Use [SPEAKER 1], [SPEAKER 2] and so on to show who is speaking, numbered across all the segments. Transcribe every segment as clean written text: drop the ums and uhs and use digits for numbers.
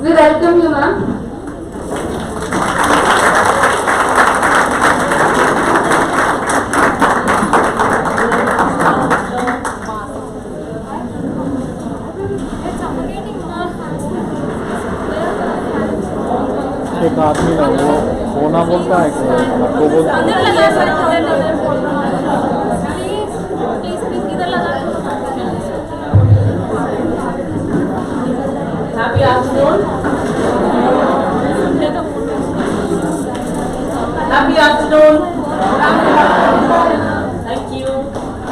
[SPEAKER 1] We welcome you, ma'am.
[SPEAKER 2] एक आदमी है वो सोना बोलता है आपको बोलता है
[SPEAKER 3] Happy afternoon. Happy afternoon. Thank you.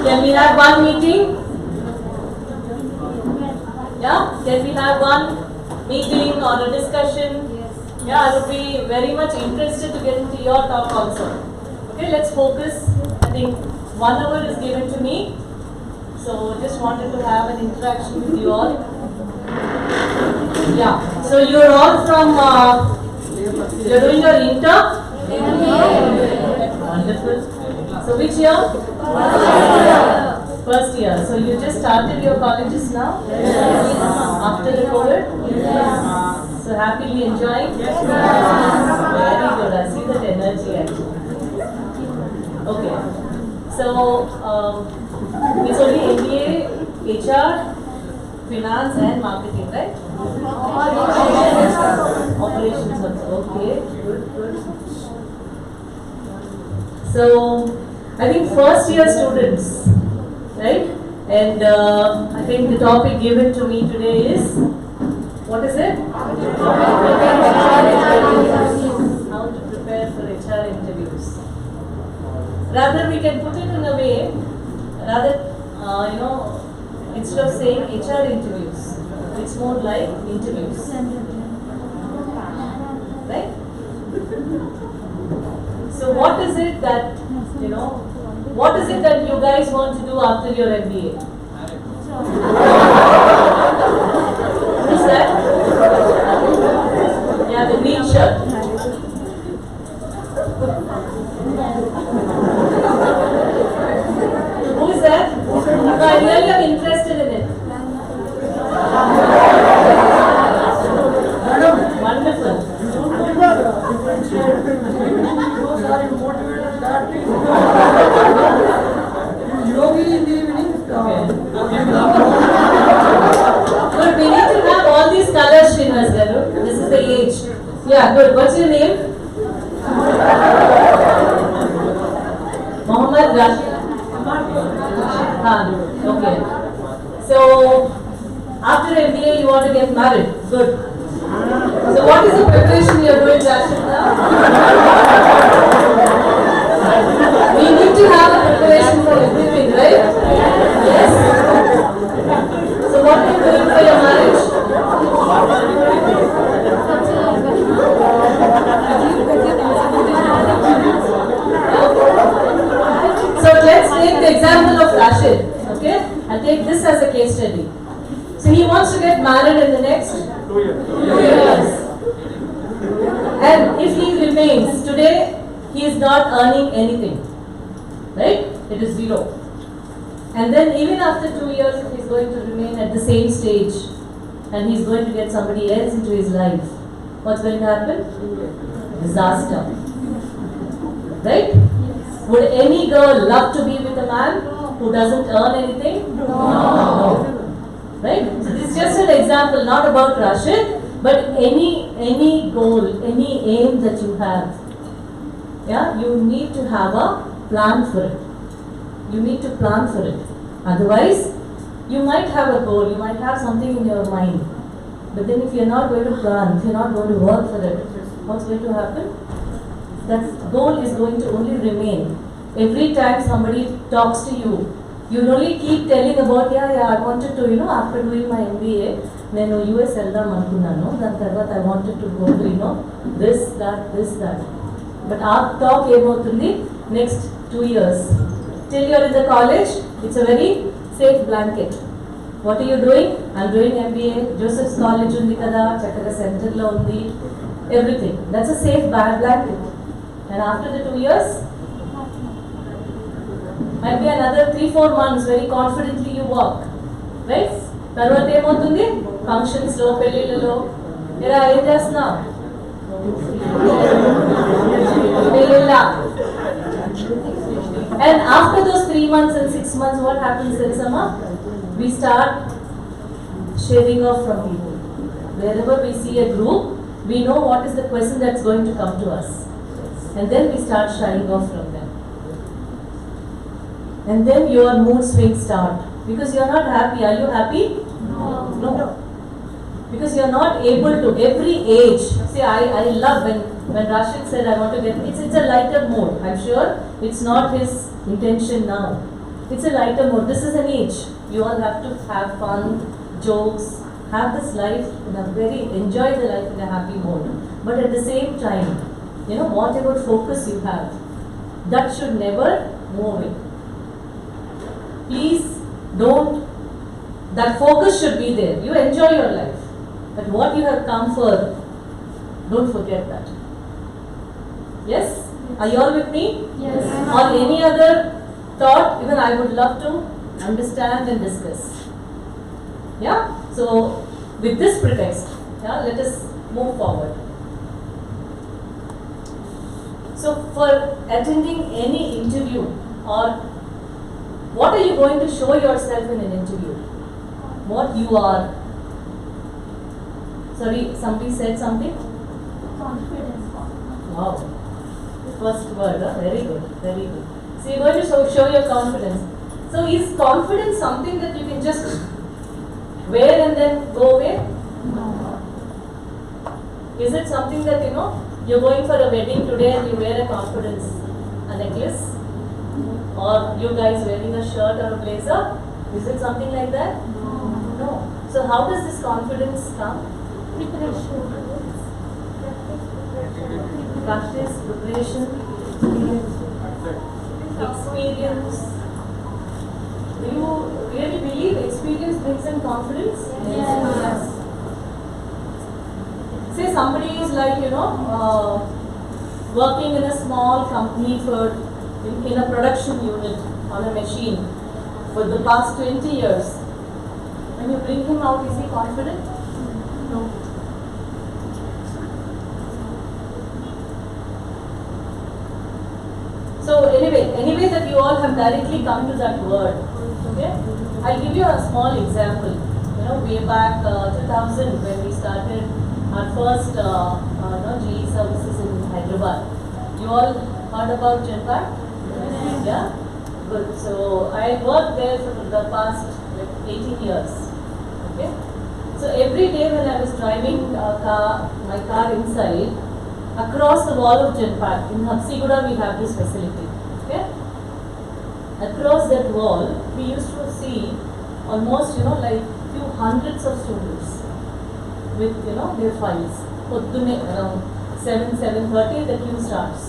[SPEAKER 3] Can we have one meeting? Yeah? Can we have one meeting or a discussion? Yeah, I would be very much interested to get into your talk also. Okay, let's focus. I think 1 hour is given to me. So just wanted to have an interaction with you all. Yeah, so you're all from, you're doing your inter? Wonderful. So which year? First year. So you just started your colleges now? After the COVID? So happily enjoying? Very good. I see that energy actually. Okay. So it's only MBA, HR, finance and marketing, right? Operations also. Okay. Good. So I think first year students, right? And I think the topic given to me today is, what is it? How to prepare for HR interviews. Rather, we can put it in a way, rather, instead of saying HR interviews, it's more like interviews. Right? So what is it that, what is it that you guys want to do after your MBA? Who's that? Yeah, the green shirt. Who is that? No, I really am interested in it. Wonderful.
[SPEAKER 4] Yogi in the evening.
[SPEAKER 3] Good, we need to have all these colors, Srinivas Garu. This is the age. Yeah, good. What's your name? Mohammed Rashid. Okay. So, after MBA, you want to get married. Good. So, what is the preparation you are doing, Rashid, now? We need to have a preparation for everything, right? Yes. So, what are you doing for your marriage? So, let's take the example of Rashid. Okay? I'll take this as a case study. So, he wants to get married in the next 2 years. And if he remains, today he is not earning anything. Right? It is zero. And then even after 2 years, if he is going to remain at the same stage and he is going to get somebody else into his life, what's going to happen? Disaster. Right? Would any girl love to be with a man who doesn't earn anything? No. Right? So this is just an example, not about Rashid, but any goal, any aim that you have. Yeah, you need to have a plan for it. You need to plan for it. Otherwise, you might have a goal, you might have something in your mind. But then if you're not going to plan, if you're not going to work for it, what's going to happen? That goal is going to only remain. Every time somebody talks to you, you only keep telling about, I wanted to, after doing my MBA, నేను US వెళ్దాం అనుకున్నాను, దాని తర్వాత I wanted to go to, this, that. But our talk ఏమవుతుంది? Next 2 years. Till you're in the college, it's a very safe blanket. What are you doing? I'm doing MBA, Joseph's College ఉంది కదా, చక్కగా సెంటర్లో ఉంది, everything. That's a safe blanket. And after the 2 years, might be another 3-4 months, very confidently you walk. Right? తర్వాత ఏమవుతుంది? ఫంక్షన్స్లో, పెళ్ళిళ్ళలో, Era ఏం చేస్తున్నావు? Leela. And after those 3 months and 6 months, what happens then, Sama? We start shaving off from people. Wherever we see a group, we know what is the question that's going to come to us. And then we start shying off from them. And then your mood swings start. Because you are not happy. Are you happy? No. Because you are not able to, every age. See, I love when Rashid said, I want to get, it's a lighter mode. I'm sure it's not his intention now. It's a lighter mode. This is an age. You all have to have fun, jokes, have this life in a very, enjoy the life in a happy mode. But at the same time, you know, whatever focus you have, that should never move away. Please don't, that focus should be there. You enjoy your life. But what you have come for, don't forget that. Yes? Are you all with me?
[SPEAKER 1] Yes.
[SPEAKER 3] Or any other thought, even I would love to understand and discuss. Yeah? So, with this pretext, yeah, let us move forward. So, for attending any interview, or what are you going to show yourself in an interview? What you are. Sorry, somebody said something?
[SPEAKER 1] Confidence.
[SPEAKER 3] Wow. First word, very good, very good. So you're going to show your confidence. So is confidence something that you can just wear and then go away?
[SPEAKER 1] No.
[SPEAKER 3] Is it something that, you know, you're going for a wedding today and you wear a confidence, a necklace? Or you guys wearing a shirt or a blazer? Is it something like that? No. So how does this confidence come?
[SPEAKER 1] Preparation.
[SPEAKER 3] Practice, preparation, experience. Do you really believe experience brings in confidence?
[SPEAKER 1] Yes.
[SPEAKER 3] Say somebody is like, you know, working in a small company in a production unit on a machine for the past 20 years. When you bring him out, is he confident? No. So anyway that you all have directly come to that word, okay? I'll give you a small example. You know, way back 2000 when we started our first GE services in Hyderabad. You all heard about Genpact? Yeah? Good. So I worked there for the past 18 years. Okay? So every day when I was driving my car inside, across the wall of Genpact, in Hapsiguda we have this facility. Okay? Across that wall, we used to see almost, you know, like few hundreds of students with, you know, their files. Around 7:30 the queue starts.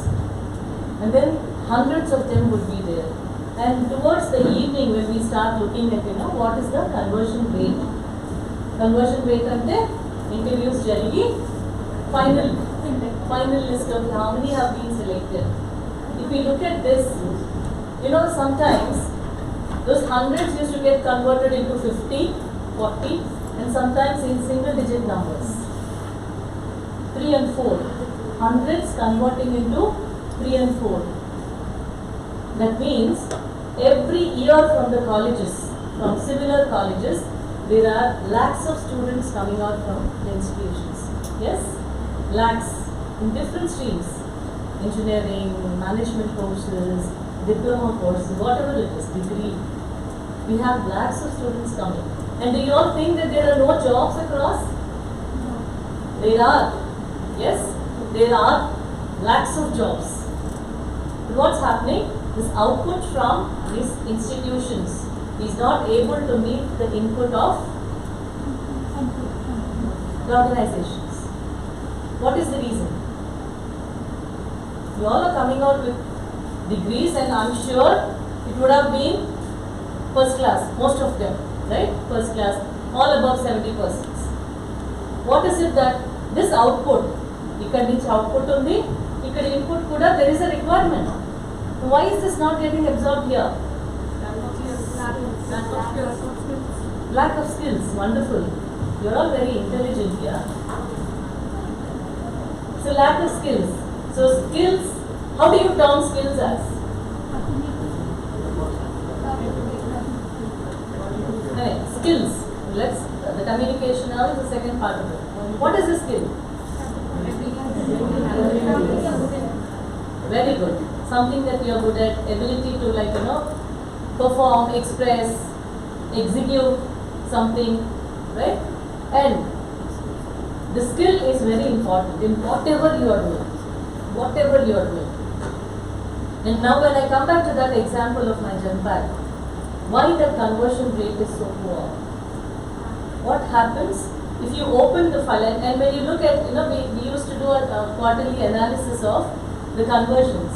[SPEAKER 3] And then hundreds of them would be there. And towards the evening when we start looking at, you know, what is the conversion rate? Conversion rate ante interviews jarigi final list of how many have been selected. If we look at this, you know, sometimes those hundreds used to get converted into 50, 40 and sometimes in single digit numbers. 3 and 4. Hundreds converting into 3 and 4. That means every year from the colleges, from similar colleges, there are lakhs of students coming out from the institutions. Yes? Lakhs in different streams. Engineering, management courses, diploma courses, whatever it is, degree. We have lakhs of students coming. And do you all think that there are no jobs across? There are. Yes? There are lakhs of jobs. But what's happening? This output from these institutions is not able to meet the input of the organizations. What is the reason? You all are coming out with degrees and I'm sure it would have been first class, most of them, right? First class, all above 70%. What is it that this output, ikkada nunchi output undi, ikkada input kuda, there is a requirement. Why is this not getting absorbed here? Lack of skills, wonderful. You're all very intelligent here. So lack of skills. So skills, how do you term skills as? Skills. Let's, the communication now is the second part of it. What is a skill? Very good. Something that you are good at, ability to perform, express, execute something, right? And the skill is very important in whatever you are doing. Whatever you are doing. And now when I come back to that example of my Genpact, why the conversion rate is so poor? What happens if you open the file and when you look at, we used to do a quarterly analysis of the conversions.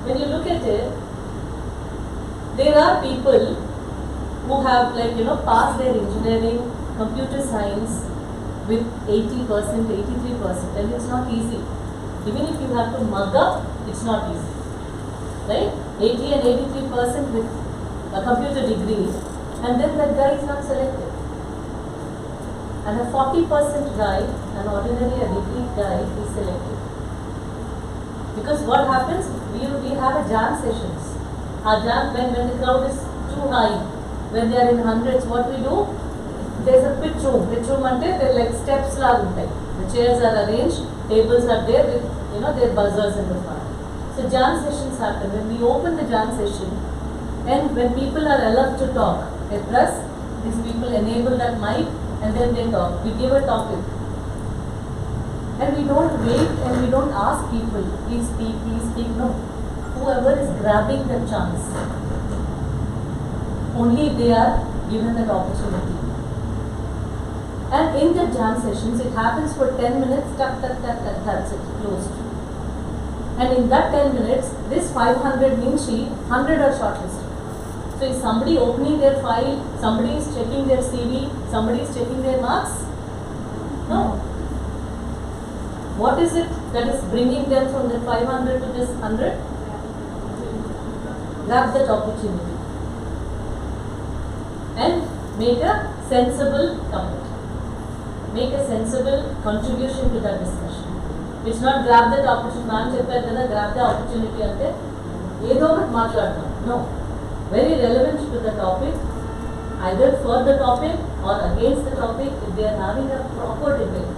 [SPEAKER 3] When you look at it, there are people who have passed their engineering, computer science with 80%, 83%, and it's not easy. Even if you have to mug up, it's not easy. Right? 80 and 83% with a computer degree, and then that guy is not selected. And a 40% guy, an ordinary, a degree guy, is selected. Because what happens, we have a jam sessions. Our jam, when the crowd is too high, when they are in hundreds, what we do? There's a pitch room. Pitch room ante, they're like steps la untai. The chairs are arranged, tables are there with, their buzzers in the front. So jam sessions happen. When we open the jam session, and when people are allowed to talk, they press, these people enable that mic, and then they talk. We give a topic. And we don't wait and we don't ask people, please speak, no. Whoever is grabbing the chance, only they are given that opportunity. And in the jam sessions, it happens for 10 minutes, that's it, closed. And in that 10 minutes, this 500 means 100 are shortlisted. So is somebody opening their file, somebody is checking their CV, somebody is checking their marks? No. What is it that is bringing them from the 500 to this 100? Grab that opportunity and make a sensible comment. Make a sensible contribution to that discussion. It's not grab that opportunity, grab the opportunity ante edo okati maatladam. No. Very relevant to the topic, either for the topic or against the topic. If they are having a proper debate,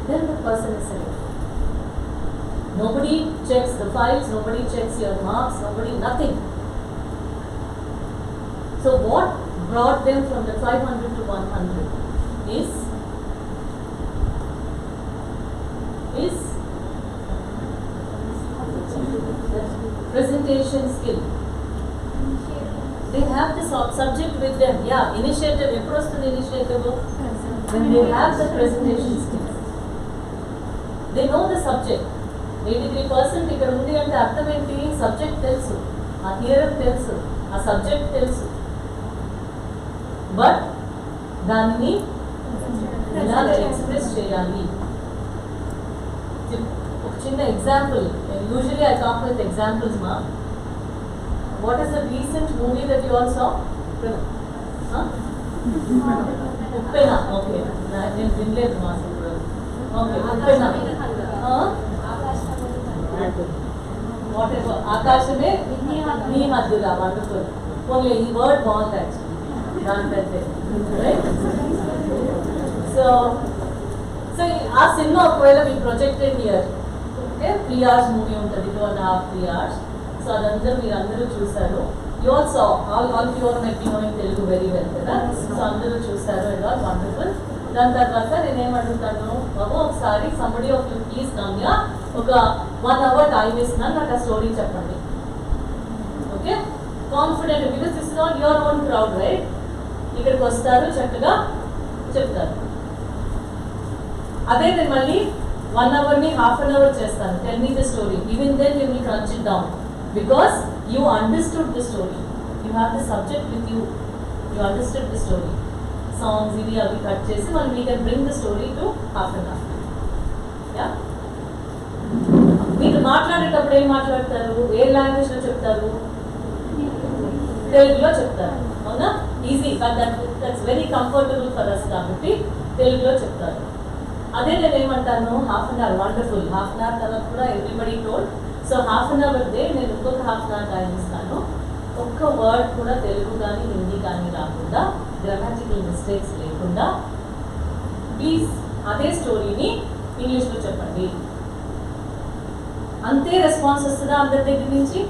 [SPEAKER 3] then the person is selected. Nobody checks the files, nobody checks your marks, nothing. So what brought them from the 500 to 100 is presentation skill. They have the subject with them. Yeah, initiative. Approach to the initiative. When they have the presentation skills, they know the subject. 83% ఇక్కడ ఉంది అంటే అర్థం ఏంటి? Subject తెలుసు, ఆ theorem తెలుసు, ఆ subject తెలుసు. బట్ దాన్ని ఎలా ఎక్స్ప్రెస్ చేయాలి? ఒక చిన్న example. Usually I talk with examples మా. What is the recent movie that you all saw? Uppena. Okay. నేను వినలేదు మా ఇప్పుడు. Okay. Uppena. Whatever. ఆకాశమే నీ మధ్యగా. Wonderful. Only ఈ word బాగుంది actually. దానికంటే. Right? So ఆ సినిమా ఒకవేళ we projected here. Okay? 3 hours movie ఉంటుంది. 2.5, 3 hours. So మీరందరూ చూసారు. You all saw, all of you all might be knowing Telugu very well కదా. సో అందరూ చూసారు. It was wonderful. దాని తర్వాత నేనేమడుగుతాను, బాబు ఒకసారి somebody of you please Namya ఒక 1 hour టైం ఇస్తున్నాను, నాకు ఆ స్టోరీ చెప్పండి. Okay, confident, because this is not your own crowd, right? ఇక్కడికి వస్తారు, చక్కగా చెప్తారు. అదే నేను మళ్ళీ 1 hour ని half an hour చేస్తాను. Tell me the story. Even then you will crunch it down because you understood the story. You have the subject with you. You understood the story. Songs ఇవి అవి cut చేసి మనం we can bring the story to half an hour. Yeah? మీరు మాట్లాడేటప్పుడు ఏం మాట్లాడతారు? ఏ language లో చెప్తారు? తెలుగులో చెప్తారు. అవునా? Easy, but that's very comfortable for us కాబట్టి తెలుగులో చెప్తారు. అదే నేను ఏమంటాను, half an hour wonderful, half an hour తర్వాత కూడా everybody told. So half an hour day నేను ఇంకొక హాఫ్ అన్ అవర్ టైం ఇస్తాను. ఒక్క వర్డ్ కూడా తెలుగు కానీ హిందీ కానీ రాకుండా, గ్రామాటికల్ మిస్టేక్స్ లేకుండా ప్లీజ్ అదే స్టోరీని ఇంగ్లీష్లో చెప్పండి. అంతే రెస్పాన్స్ వస్తుందా అందరి దగ్గర నుంచి?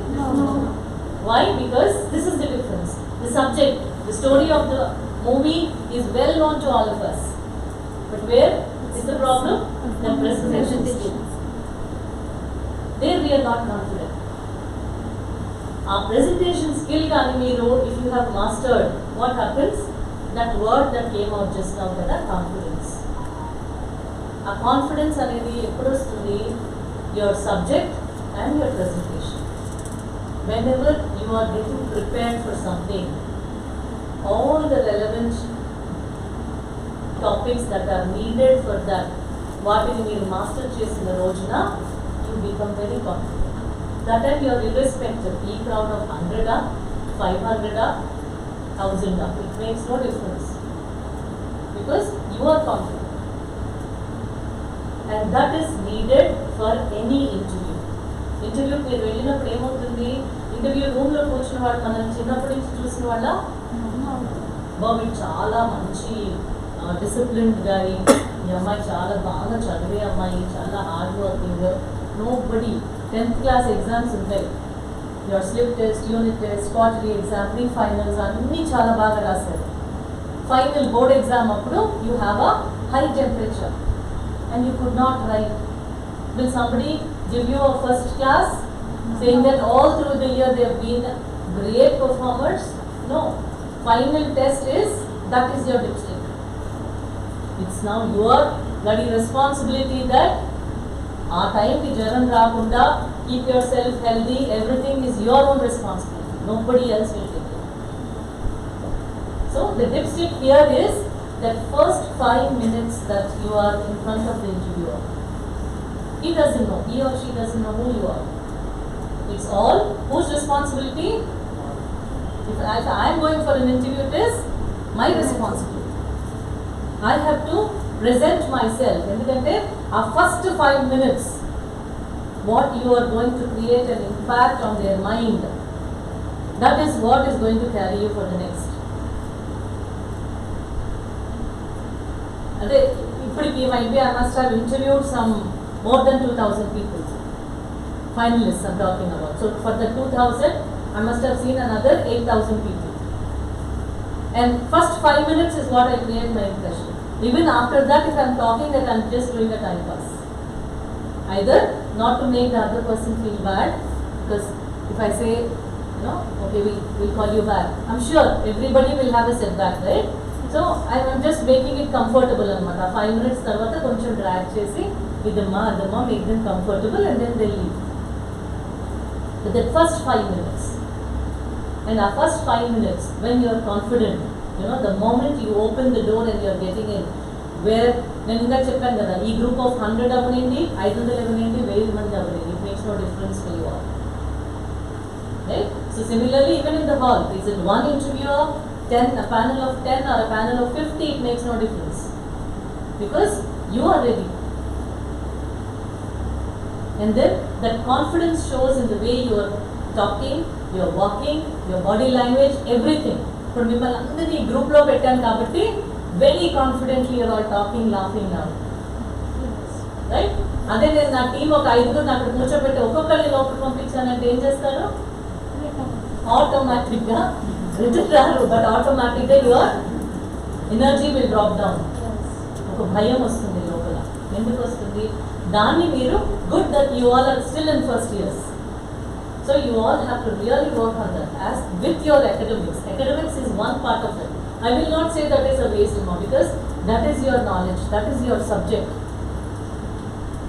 [SPEAKER 3] Why? Because this is the difference. The subject, the story of the movie is well known to all of us. But where is the problem? The presentation skills. There we are not confident. Our presentation skill కానీ మీరు, if you have mastered, what happens? That word that came out just now, that confidence. ఆ confidence అనేది ఎప్పుడు వస్తుంది? Your subject and your presentation. Whenever you are getting prepared for something, all the relevant topics that are needed for that, వాటిని మీరు master చేసిన రోజున you become very confident. That time you are irrespective, ఈ crowd of 100, 500, 1000, it makes no difference because you are confident. And that is needed for any interview. ఇంటర్వ్యూకి మీరు వెళ్ళినప్పుడు ఏమవుతుంది? Interview రూమ్లో కూర్చున్న వాడు మనం చిన్నప్పటి నుంచి చూసిన వాళ్ళ బాబు చాలా మంచి డిసిప్లిన్డ్ గారి, ఈ అమ్మాయి చాలా బాగా చదివే అమ్మాయి, చాలా hard working, nobody 10th class exams ఉంటాయి, your slip test, unit test, quarterly exam, pre finals అన్నీ చాలా బాగా రాశారు. ఫైనల్ బోర్డ్ ఎగ్జామ్ అప్పుడు you have a high temperature and you could not write. Will somebody give you a first class saying that all through the year they have been great performers? No. Final test is, that is your dipstick. It's now your bloody responsibility that ఆ టైంకి జ్వరం రాకుండా keep yourself healthy, everything is your own responsibility. Nobody else will take it. So the dipstick here is that first 5 minutes that you are in front of the interviewer. He doesn't know, he or she doesn't know who you are. It's all whose responsibility? If I am going for an interview, it is my responsibility. I have to present myself. ఎందుకంటే ఆ first 5 minutes, what you are going to create an impact on their mind, that is what is going to carry you for the next. అంటే ఇప్పటికి maybe I must have interviewed some more than 2000 people, finalists I'm talking about. So for the 2000 I must have seen another 8000 people, and first 5 minutes is what I create my impression. Even after that, if I'm talking, that I'm just doing a time pass, either not to make the other person feel bad, because if I say, you know, okay, we'll call you back, I'm sure everybody will have a setback, right? So I'm just making it comfortable అనమాట. 5 minutes తర్వాత కొంచెం drag చేసి ఇదమ్మా అదమ్మా, make them comfortable and then they leave. But that first 5 minutes, and our first 5 minutes, when you are confident, you know, the moment you open the door and you are getting in, where నేను ఇంకా చెప్పాను కదా, ఈ group of 100 అవ్వనండి, 500 అవ్వనండి, 1000 మంది అవ్వనండి, it makes no difference for you all, right? So similarly, even in the hall, is it one interviewer, 10, a panel of 10 or a panel of 50, it makes no difference because you are ready. And then that confidence shows in the way you are talking, you are walking, your body language, everything. ఇప్పుడు మిమ్మల్ని అందరినీ గ్రూప్లో పెట్టాను కాబట్టి very confidently you are all talking, laughing now, right? అదే నేను నా team ఒక 5 అక్కడ కూర్చోబెట్టి ఒక్కొక్కరిని లోపలికి పంపించానంటే ఏం చేస్తారు? ఆటోమేటిక్గా రిటర్న్ రారు, బట్ ఆటోమేటిక్గా your energy will drop down. ఒక భయం వస్తుంది లోపల. ఎందుకు వస్తుంది? దాన్ని మీరు good that you all are still in first years. So you all have to really work on that as with your academics. Academics is one part of it. I will not say that is a waste now because that is your knowledge, that is your subject.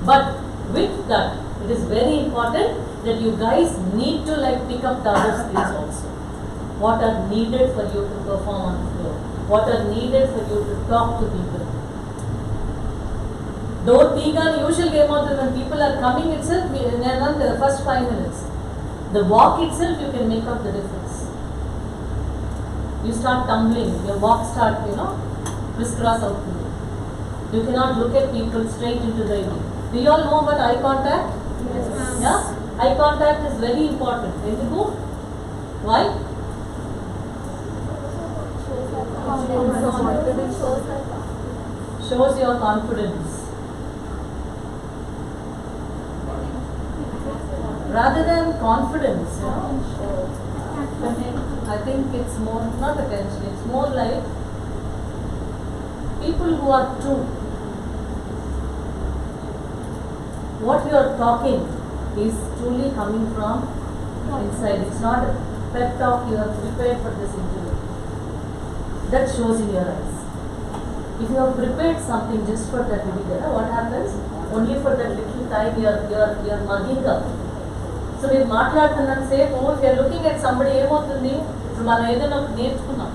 [SPEAKER 3] But with that, it is very important that you guys need to like pick up the other skills also. What are needed for you to perform on the floor? What are needed for you to talk to people? Door తీగానే usual game out when people are coming itself, the first 5 minutes, the walk itself you can make up the difference. You start tumbling, your walk start, crisscross out. You cannot look at people straight into the eye. Do you all know about eye contact? Yeah? Eye contact is very important. ఎందుకు? Why? Shows your confidence. Rather than confidence, you know, I think it's more, not attention, it's more like people who are true. What you are talking is truly coming from inside. It's not a pep talk you have prepared for this interview. That shows in your eyes. If you have prepared something just for that video, what happens? Only for that little time you're mugging up. So మీరు మాట్లాడుతున్నంత సేపు if you're looking at somebody ఏమవుతుంది? ఇప్పుడు మనం ఏదైనా ఒకటి నేర్చుకున్నాం,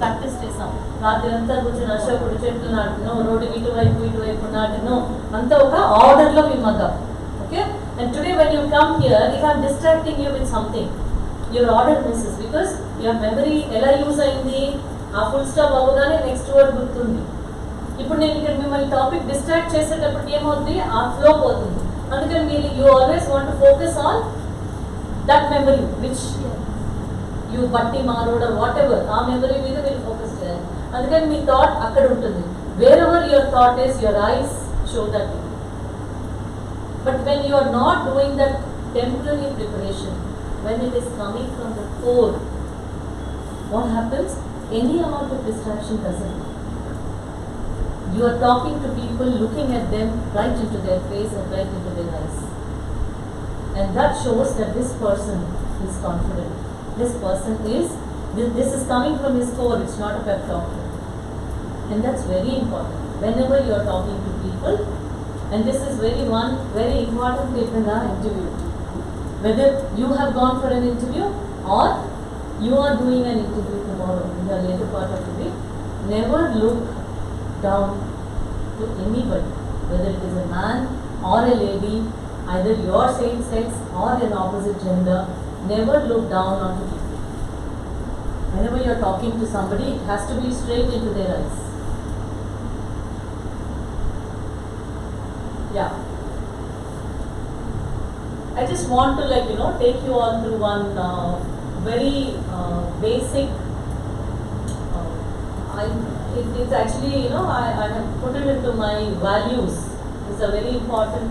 [SPEAKER 3] practice చేసాం, రాత్రి అంతా కూర్చొని అశోకుడు చెట్లు నాటును, రోడ్డు ఇటువైపు నాటును, అంతా ఒక ఆర్డర్లో we mug up. Okay? And today when you come here, if I'm distracting you with something, your order misses because your memory ఎలా యూజ్ అయింది? ఆ ఫుల్ స్టాప్ అవ్వగానే నెక్స్ట్ వర్డ్ గుర్తుంది. ఇప్పుడు నేను ఇక్కడ మిమ్మల్ని టాపిక్ డిస్ట్రాక్ట్ చేసేటప్పటికి ఏమవుతుంది? ఆ ఫ్లో పోతుంది. అందుకని మీరు you always want to focus on that memory which you బట్టి మారోడ్ వాట్ ఎవర్, ఆ మెమరీ మీద మీరు ఫోకస్ చేయాలి. అందుకని మీ థాట్ అక్కడ ఉంటుంది. Wherever your thought is, your eyes show that. But when you are not doing that temporary preparation, when it is coming from the core, what happens? Any amount of distraction doesn't. You are talking to people, looking at them right into their face and right into their eyes. And that shows that this person is confident. This person is, this is coming from his core, it's not a pep talk. And that's very important. Whenever you are talking to people, and this is very important tip in the interview. Whether you have gone for an interview or you are doing an interview tomorrow in the later part of the week, never look down to anybody, whether it is a man or a lady, either your same sex or an opposite gender. Never look down on people. Whenever you are talking to somebody, it has to be straight into their eyes. Yeah. I just want to take you all through one very basic. It's actually I have put it into my values. It's a very important.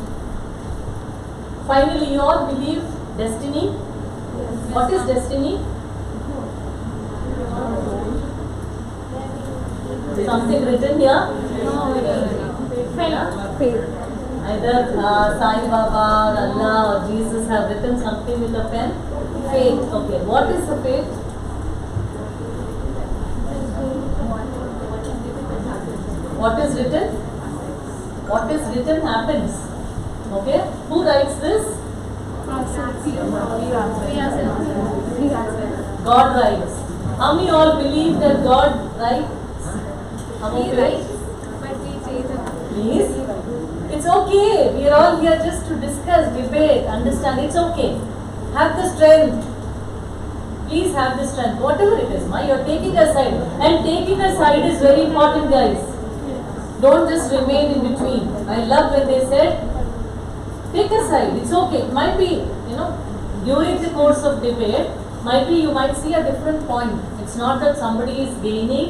[SPEAKER 3] Finally, you all believe destiny.
[SPEAKER 1] Yes.
[SPEAKER 3] What is destiny? Something written here.
[SPEAKER 1] Faith.
[SPEAKER 3] Either Sai Baba, or Allah, or Jesus have written something with a pen. Faith. Okay. What is the faith? What is written? What is written happens. Okay. Who writes this? God writes. How many all believe that God writes? How many writes? Please. It's okay. We are all here just to discuss, debate, understand. It's okay. Have the strength. Please have the strength. Whatever it is, you are taking a side. And taking a side is very important, guys. Don't just remain in between. I love when they said, take a side. It's okay. It might be, during the course of debate, you might see a different point. It's not that somebody is winning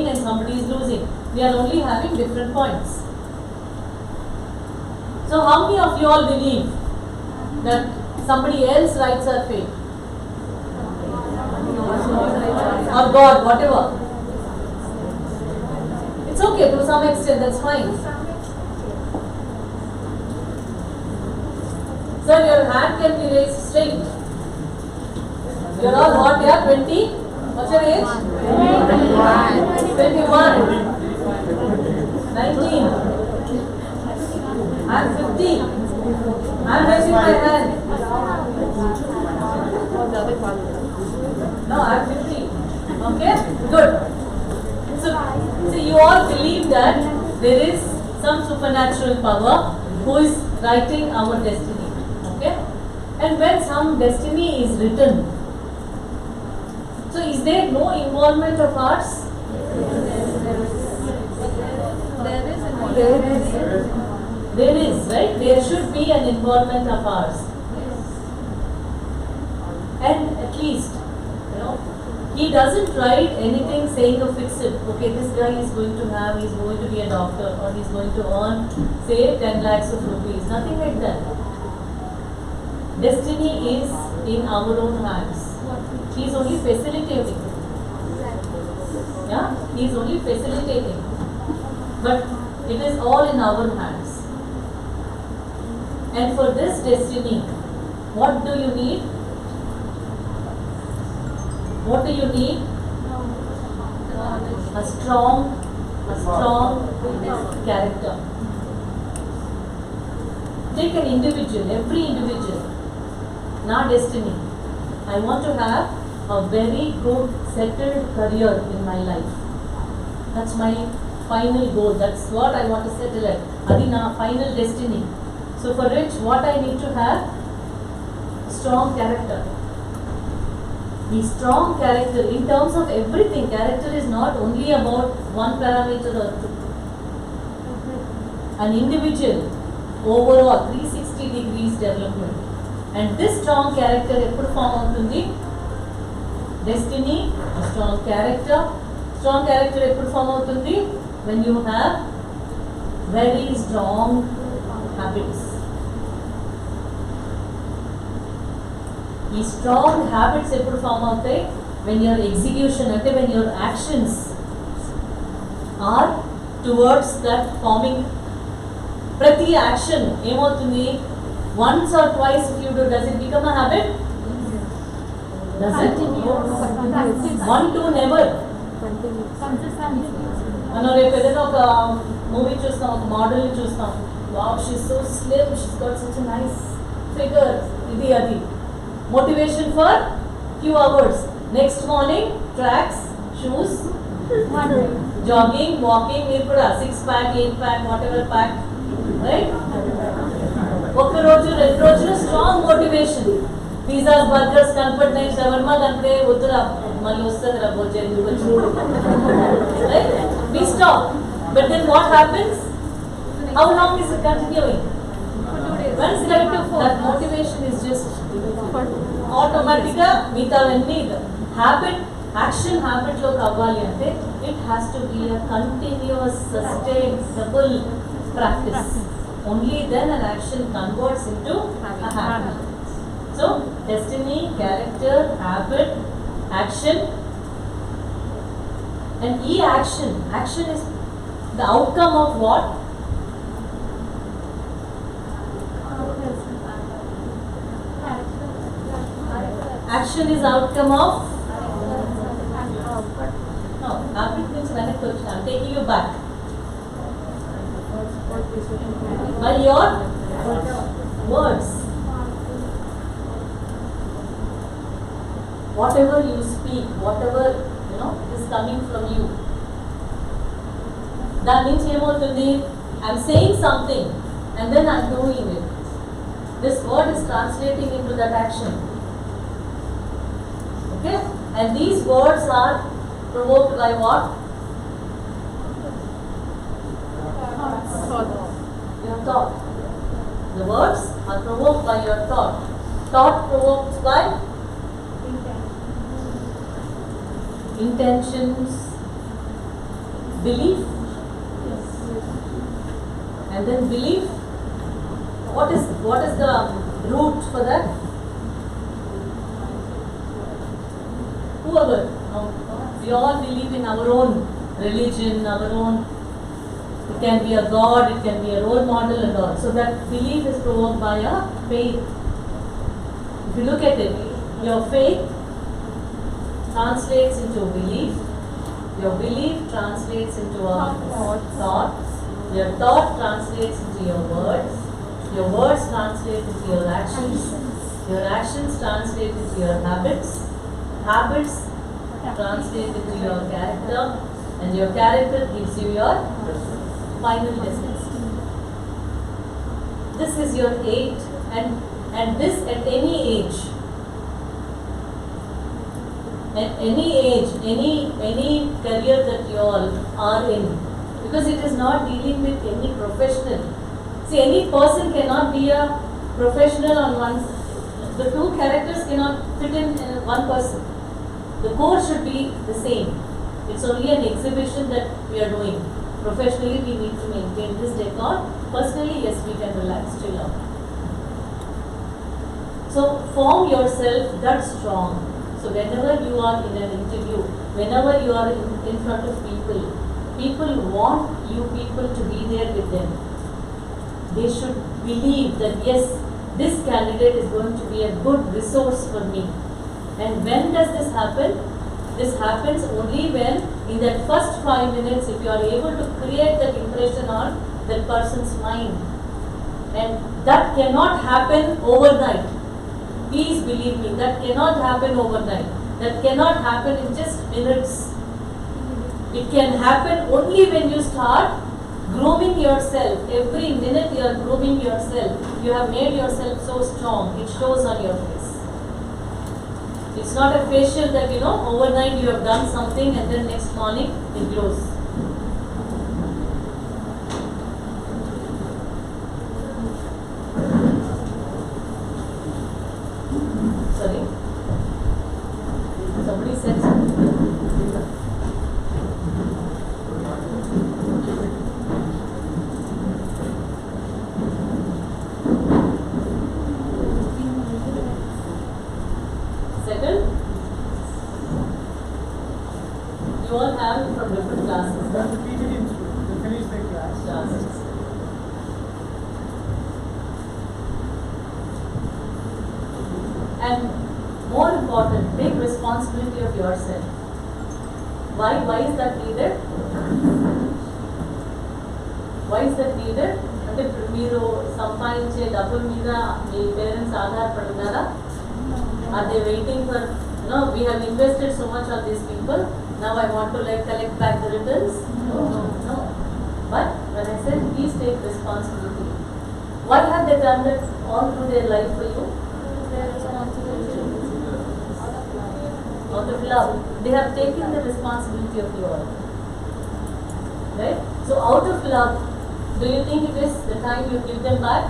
[SPEAKER 3] and somebody is losing. We are only having different points. So how many of you all believe that somebody else writes our fate? Or God, whatever. It's okay to some extent, that's fine. Sir, your hand can be raised straight. You're all what, yeah? 20? What's your age? 21. 19. I'm 50. I'm raising my hand. No, I'm 50. Okay? Good. So you all believe that there is some supernatural power who is writing our destiny. Okay? And when some destiny is written, so is there no involvement of ours?
[SPEAKER 1] There is
[SPEAKER 3] There is, right? There should be an involvement of ours. And at least, he doesn't write anything saying a fixed, okay, this guy is going to have, he's going to be a doctor, or he's going to earn, say, 10 lakhs of rupees. Nothing like that. Destiny is in our own hands. He is only facilitating. Yeah? He is only facilitating. But it is all in our hands. And for this destiny, what do you need? What do you need? A strong character. Take an individual, every individual. Now destiny. I want to have a very good settled career in my life. That's my final goal. That's what I want to settle at. Adina, final destiny. So for which, what I need to have? Strong character. The strong character, in terms of everything, character is not only about one parameter or two. An individual, overall, 360 degrees development. And this strong character, eppudu form avutundi? Destiny, a strong character. Strong character eppudu form avutundi? When you have very strong habits. These strong habits eppudu form avutayi? When your execution, ante when your actions are towards that forming. Prati action ఏమవుతుంది? Once or twice if you do, does it become a habit? Does it? One, two, never. మనం రేపు ఏదైనా ఒక movie చూస్తాం, ఒక మోడల్ని చూస్తాం. Wow, she's so slim, she's got such a nice figure. ఇది అది. Motivation for few hours. Next morning, tracks, shoes, jogging, walking, మీరు కూడా 6-pack, 8-pack, whatever pack, right? ఒక రోజు 2 రోజులు స్ట్రాంగ్ మోటివేషన్. పిజ్జా, బర్గర్స్ కనపడినాయి, షవర్మా కనపడే, వద్దురా మళ్ళీ వస్తుంది రా భోజనం చూడు. Right? We stop. But then what happens? How long is it continuing? Once that motivation is just automatically మిగతావన్నీ habit, action habit లోకి అవ్వాలి అంటే it has to be a continuous, sustainable practice. Only then an action converts into a habit. So destiny, character, habit, action, and action. Action is the outcome of what? Action is outcome of? No, habit means connect to. I'm taking you back. By your words. Whatever you speak, whatever is coming from you. That means I'm saying something and then I'm doing it. This word is translating into that action. Okay? And these words are provoked by what? Your thought. The words are provoked by your thought. Thought provoked by intentions, belief, and then belief. What is the root for that? Whoever. We all believe in our own religion, our own. It can be a god, it can be a role model and all. So that belief is provoked by a faith. If you look at it, your faith translates into belief. Your belief translates into a thought. Your thought translates into your words. Your words translate into your actions. Your actions translate into your habits. Habits translate into your character. And your character gives you your final destiny. This is your age, and this at any age. At any age, any career that you all are in, because it is not dealing with any professional. See, any person cannot be a professional on one. The two characters cannot fit in one person. The core should be the same. It's only an exhibition that we are doing. Professionally, we need to maintain this decor. Personally, yes, we can relax, chill out. So, form yourself that strong. So, whenever you are in an interview, whenever you are in front of people, people want you people to be there with them. They should believe that yes, this candidate is going to be a good resource for me. And when does this happen? This happens only when in that first 5 minutes, if you are able to create that impression on that person's mind. And that cannot happen overnight. Please believe me, that cannot happen overnight. That cannot happen in just minutes. It can happen only when you start grooming yourself. Every minute you are grooming yourself. You have made yourself so strong. It shows on your face. It's not a facial that overnight you have done something and then next morning it glows. Sorry. Somebody said something. Settled? You all have it from different classes.
[SPEAKER 4] That's the PGD instrument. They finish their class.
[SPEAKER 3] Classes. And more important, take responsibility of yourself. Why is that needed? Why is that needed? అంటే మీరు సంపాదించే డబ్బుల మీద మీ parents ఆధారపడుతున్నారా? Are they waiting for, we have invested so much on these people, now I want to collect back the returns? No. But when I said please take responsibility, why have they done that all through their life for you? Out of love. They have taken the responsibility of you all. Right? So out of love, do you think it is the time you give them back?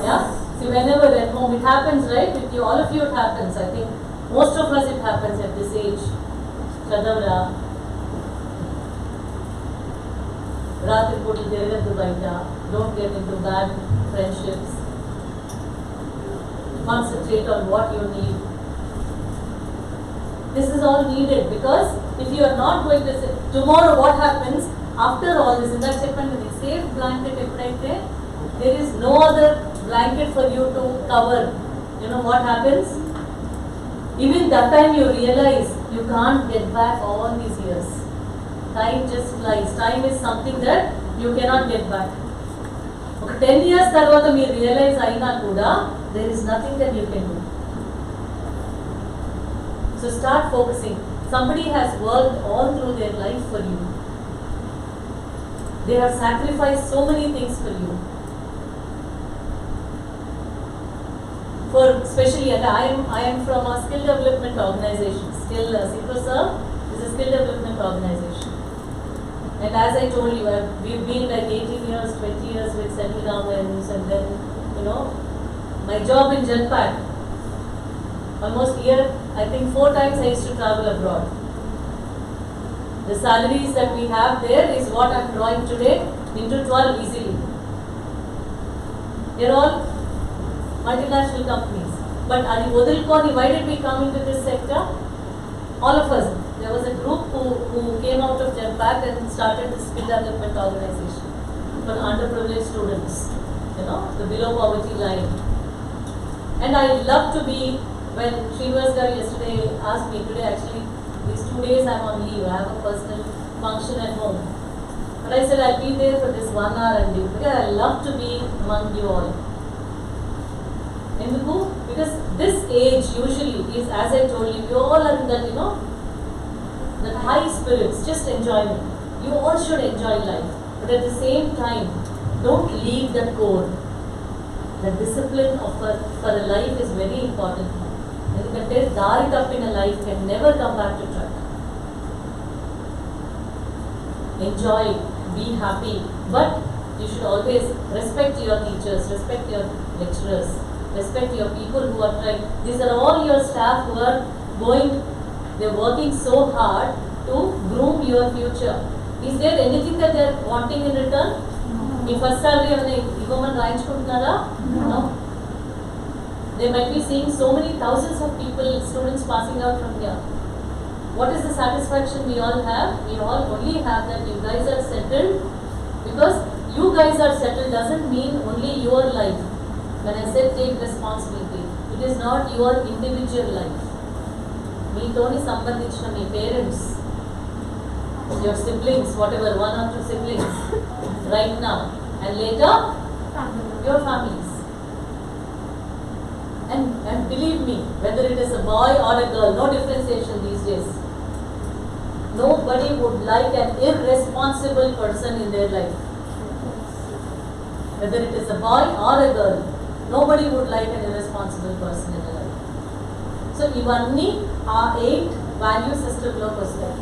[SPEAKER 3] Yeah? See, whenever at home it happens, right? With you, all of you it happens. I think most of us it happens at this age. Chadavra. Ratri Pudi Devagadhu Baita. Don't get into bad friendships. Concentrate on what you need. This is all needed because if you are not going to say, tomorrow what happens after all this, in that statement, the safe blanket, there is no other blanket for you to cover. You know what happens? Even that time you realize you can't get back all these years. Time just flies. Time is something that you cannot get back. Okay, 10 years tarvata meer realize aina kuda there is nothing that you can do. So start focusing. Somebody has worked all through their life for you. They have sacrificed so many things for you. For especially, and I am from a skill development organization. CIPROSERV is a skill development organization. And as I told you, we've been like 18 years, 20 years with Central Governments, and then, my job in JENPAT, almost year, I think 4 times I used to travel abroad. The salaries that we have there is what I'm drawing today into 12 easily. They're all multinational companies. But why did we come into this sector? All of us. There was a group who came out of JENPAT and started this skill development organization for underprivileged students, the below poverty line. And I love to be, when Srinivas Garu yesterday asked me, today actually, these 2 days I'm on leave, I have a personal function at home. But I said I'll be there for this 1 hour and because I love to be among you all. Because this age usually is, as I told you, you all are in that, that high spirits, just enjoyment. You all should enjoy life. But at the same time, don't leave that core. The discipline for a life is very important. Because dari tappina life can never come back to track. Enjoy. be happy, but you should always respect your teachers, respect your lecturers, respect your people who are trying. These are all your staff who are they're working so hard to groom your future. Is there anything that they're wanting in return? If first salary government no. They might be seeing so many thousands of people, students passing out from here. What is the satisfaction we all have? We all only have that you guys are settled. Because you guys are settled doesn't mean only your life. When I said take responsibility, it is not your individual life. Meetoni sambandhichina mee parents, your siblings, whatever, 1 or 2 siblings, right now, and later, your families. And believe me, whether it is a boy or a girl, no differentiation these days. Nobody would like an irresponsible person in their life. Whether it is a boy or a girl, nobody would like an irresponsible person in their life. So, ivanni are 8 value system lo kostayi.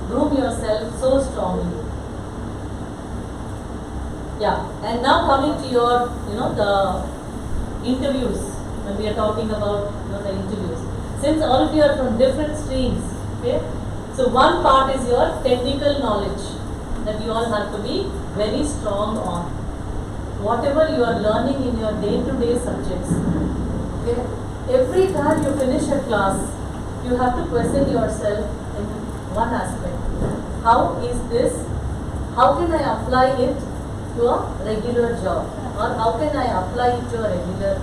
[SPEAKER 3] Groom yourself so strongly. Yeah, and now coming to your, the interviews. When we are talking about the interviews, since all of you are from different streams, okay, so one part is your technical knowledge that you all have to be very strong on. Whatever you are learning in your day-to-day subjects, okay, every time you finish a class, you have to question yourself in one aspect. How is this? How can I apply it to a regular job? Or how can I apply it to a regular?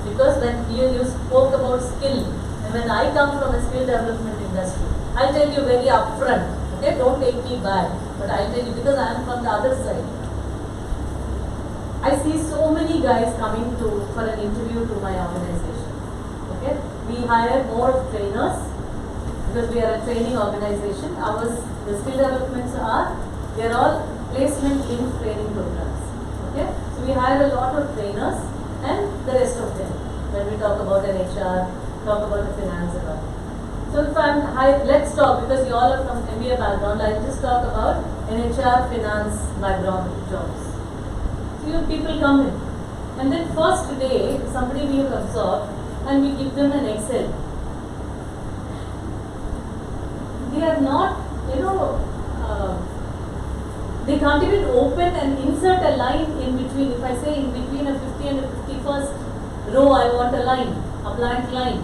[SPEAKER 3] Because when you spoke about skill, and when I come from a skill development industry, I'll tell you very upfront, okay, don't take me bad, but I'll tell you because I am from the other side. I see so many guys coming for an interview to my organization, okay. We hire more trainers because we are a training organization. The skill developments they're all placement linked training programs, okay. So we hire a lot of trainers and the rest of them. When we talk about an HR, talk about the finance and all. So if let's talk, because you all are from MBA background, I'll just talk about an HR finance background jobs. So you people come in. And then first day, somebody we have observed and we give them an Excel. They are not, they can't even open and insert a line in between. If I say in between a 50 and a 51st row, I want a line, a blank line.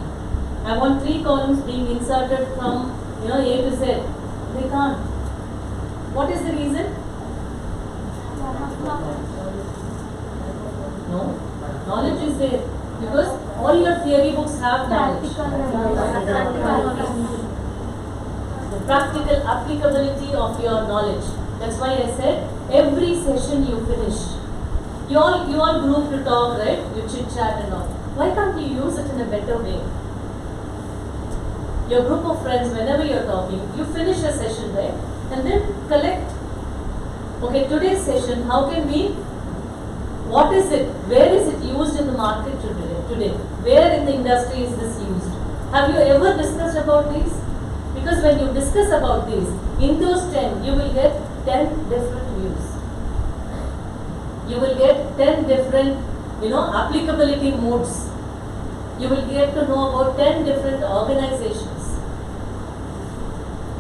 [SPEAKER 3] I want 3 columns being inserted from A to Z. They can't. What is the reason? No. Knowledge is there. Because all your theory books have knowledge. The practical applicability of your knowledge. That's why I said every session you finish. You all group to talk, right? You chit chat and all. Why can't you use it in a better way? Your group of friends, whenever you're talking, you finish a session, right? And then collect. Okay, today's session, how can we? What is it? Where is it used in the market today? Where in the industry is this used? Have you ever discussed about these? Because when you discuss about these, in those 10, you will get 10 different views. You will get 10 different, applicability modes. You will get to know about 10 different organizations.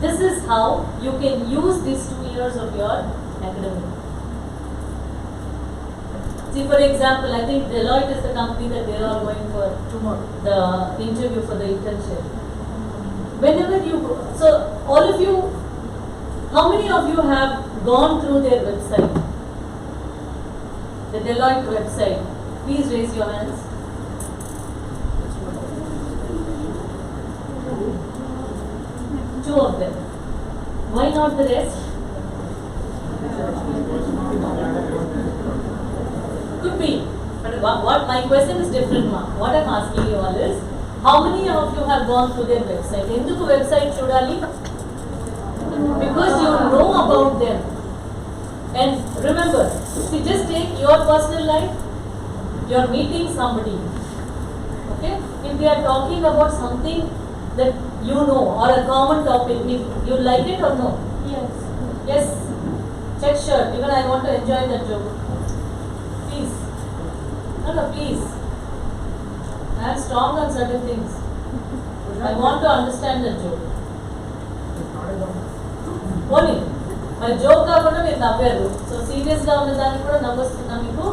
[SPEAKER 3] This is how you can use these 2 years of your academic. See, for example, I think Deloitte is the company that they are all going for the interview for the internship. Whenever you go, so all of you, how many of you have gone through their website? The Deloitte website. Please raise your hands. Two of them. Why not the rest? Could be. But what my question is different, ma. What I'm asking you all is, how many of you have gone through their website? Enduku website chudali? Because you know about them. And remember, see, just take your personal life. You're meeting somebody. Okay? If they are talking about something that you know or a common topic, if you like it or no?
[SPEAKER 1] Yes.
[SPEAKER 3] Yes. check shirt. Even I want to enjoy that joke. Please. No, please. I am strong on certain things. I want to understand that joke. పోనీ మరి joke కాకుండా మీరు నవ్వారు, so సీరియస్గా ఉన్న దాన్ని కూడా నవ్వొస్తుందా మీకు?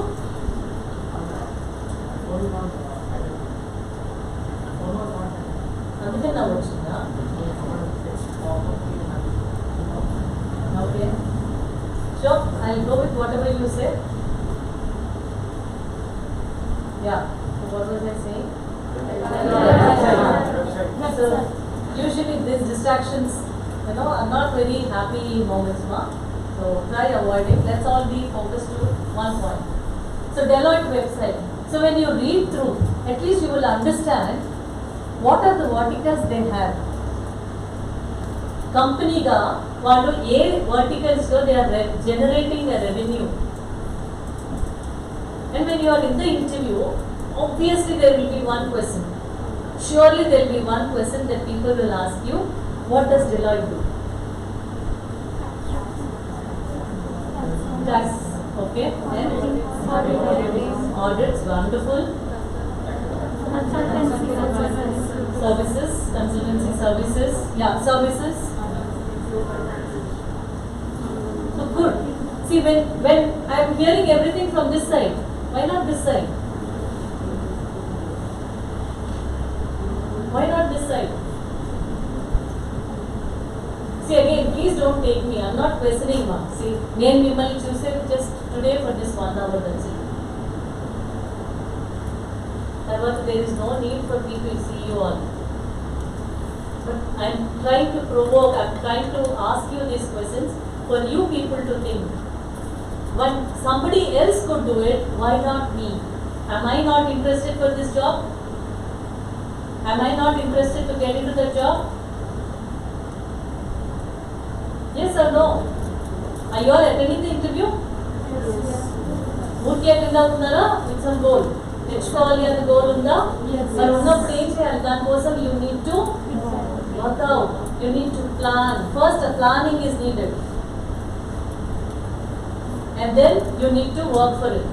[SPEAKER 3] అందుకే నవ్వొచ్చిందా? Okay, so I will go with whatever you say. Yeah, what was I saying? So usually these distractions, you know, are not very happy moments, ma. So try avoiding. Let's all be focused to one point. So Deloitte website. So when you read through, at least you will understand what are the verticals they have. Company ga వాళ్ళు ఏ verticals లో they are generating a revenue. And when you are in the interview, obviously there will be one question. Surely there will be one question that people will ask you, what does Deloitte do? Tax, okay. Then audits, wonderful. Services, consultancy services, yeah, services. So good. See, when I am hearing everything from this side, why not this side? Why not this side? See again, please don't take me. I'm not questioning, ma. See, నేను మిమ్మల్ని చూసేది just today for this 1 hour, that's it. There is no need for me to see you all. But I'm trying to provoke, I'm trying to ask you these questions for you people to think. When somebody else could do it, why not me? Am I not interested for this job? Am I not interested to get into the job? Yes or no? Are you all attending the interview? ఊరికే attend అవుతున్నారా? With some goal తెచ్చుకోవాలి అనే goal ఉందా? మరి ఉన్నప్పుడు ఏం చేయాలి? దానికోసం you need to work out, you need to plan. First planning is needed and then you need to work for it.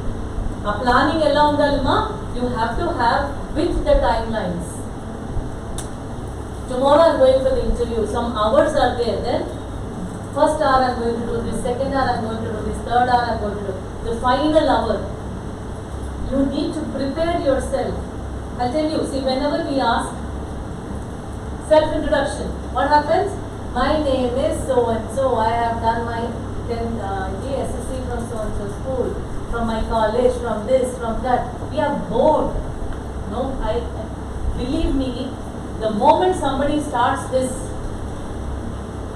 [SPEAKER 3] A planning ella undalima, you have to have with the timelines. Tomorrow I am going for the interview, some hours are there, then first hour I am going to do this, second hour I am going to do this, third hour I am going to do the final hour. You need to prepare yourself. I'll tell you, see, whenever we ask self-introduction, what happens? My name is so and so, I have done my 10th SSC from so and so school, from my college, from this, from that. We are bored. No, believe me, the moment somebody starts this,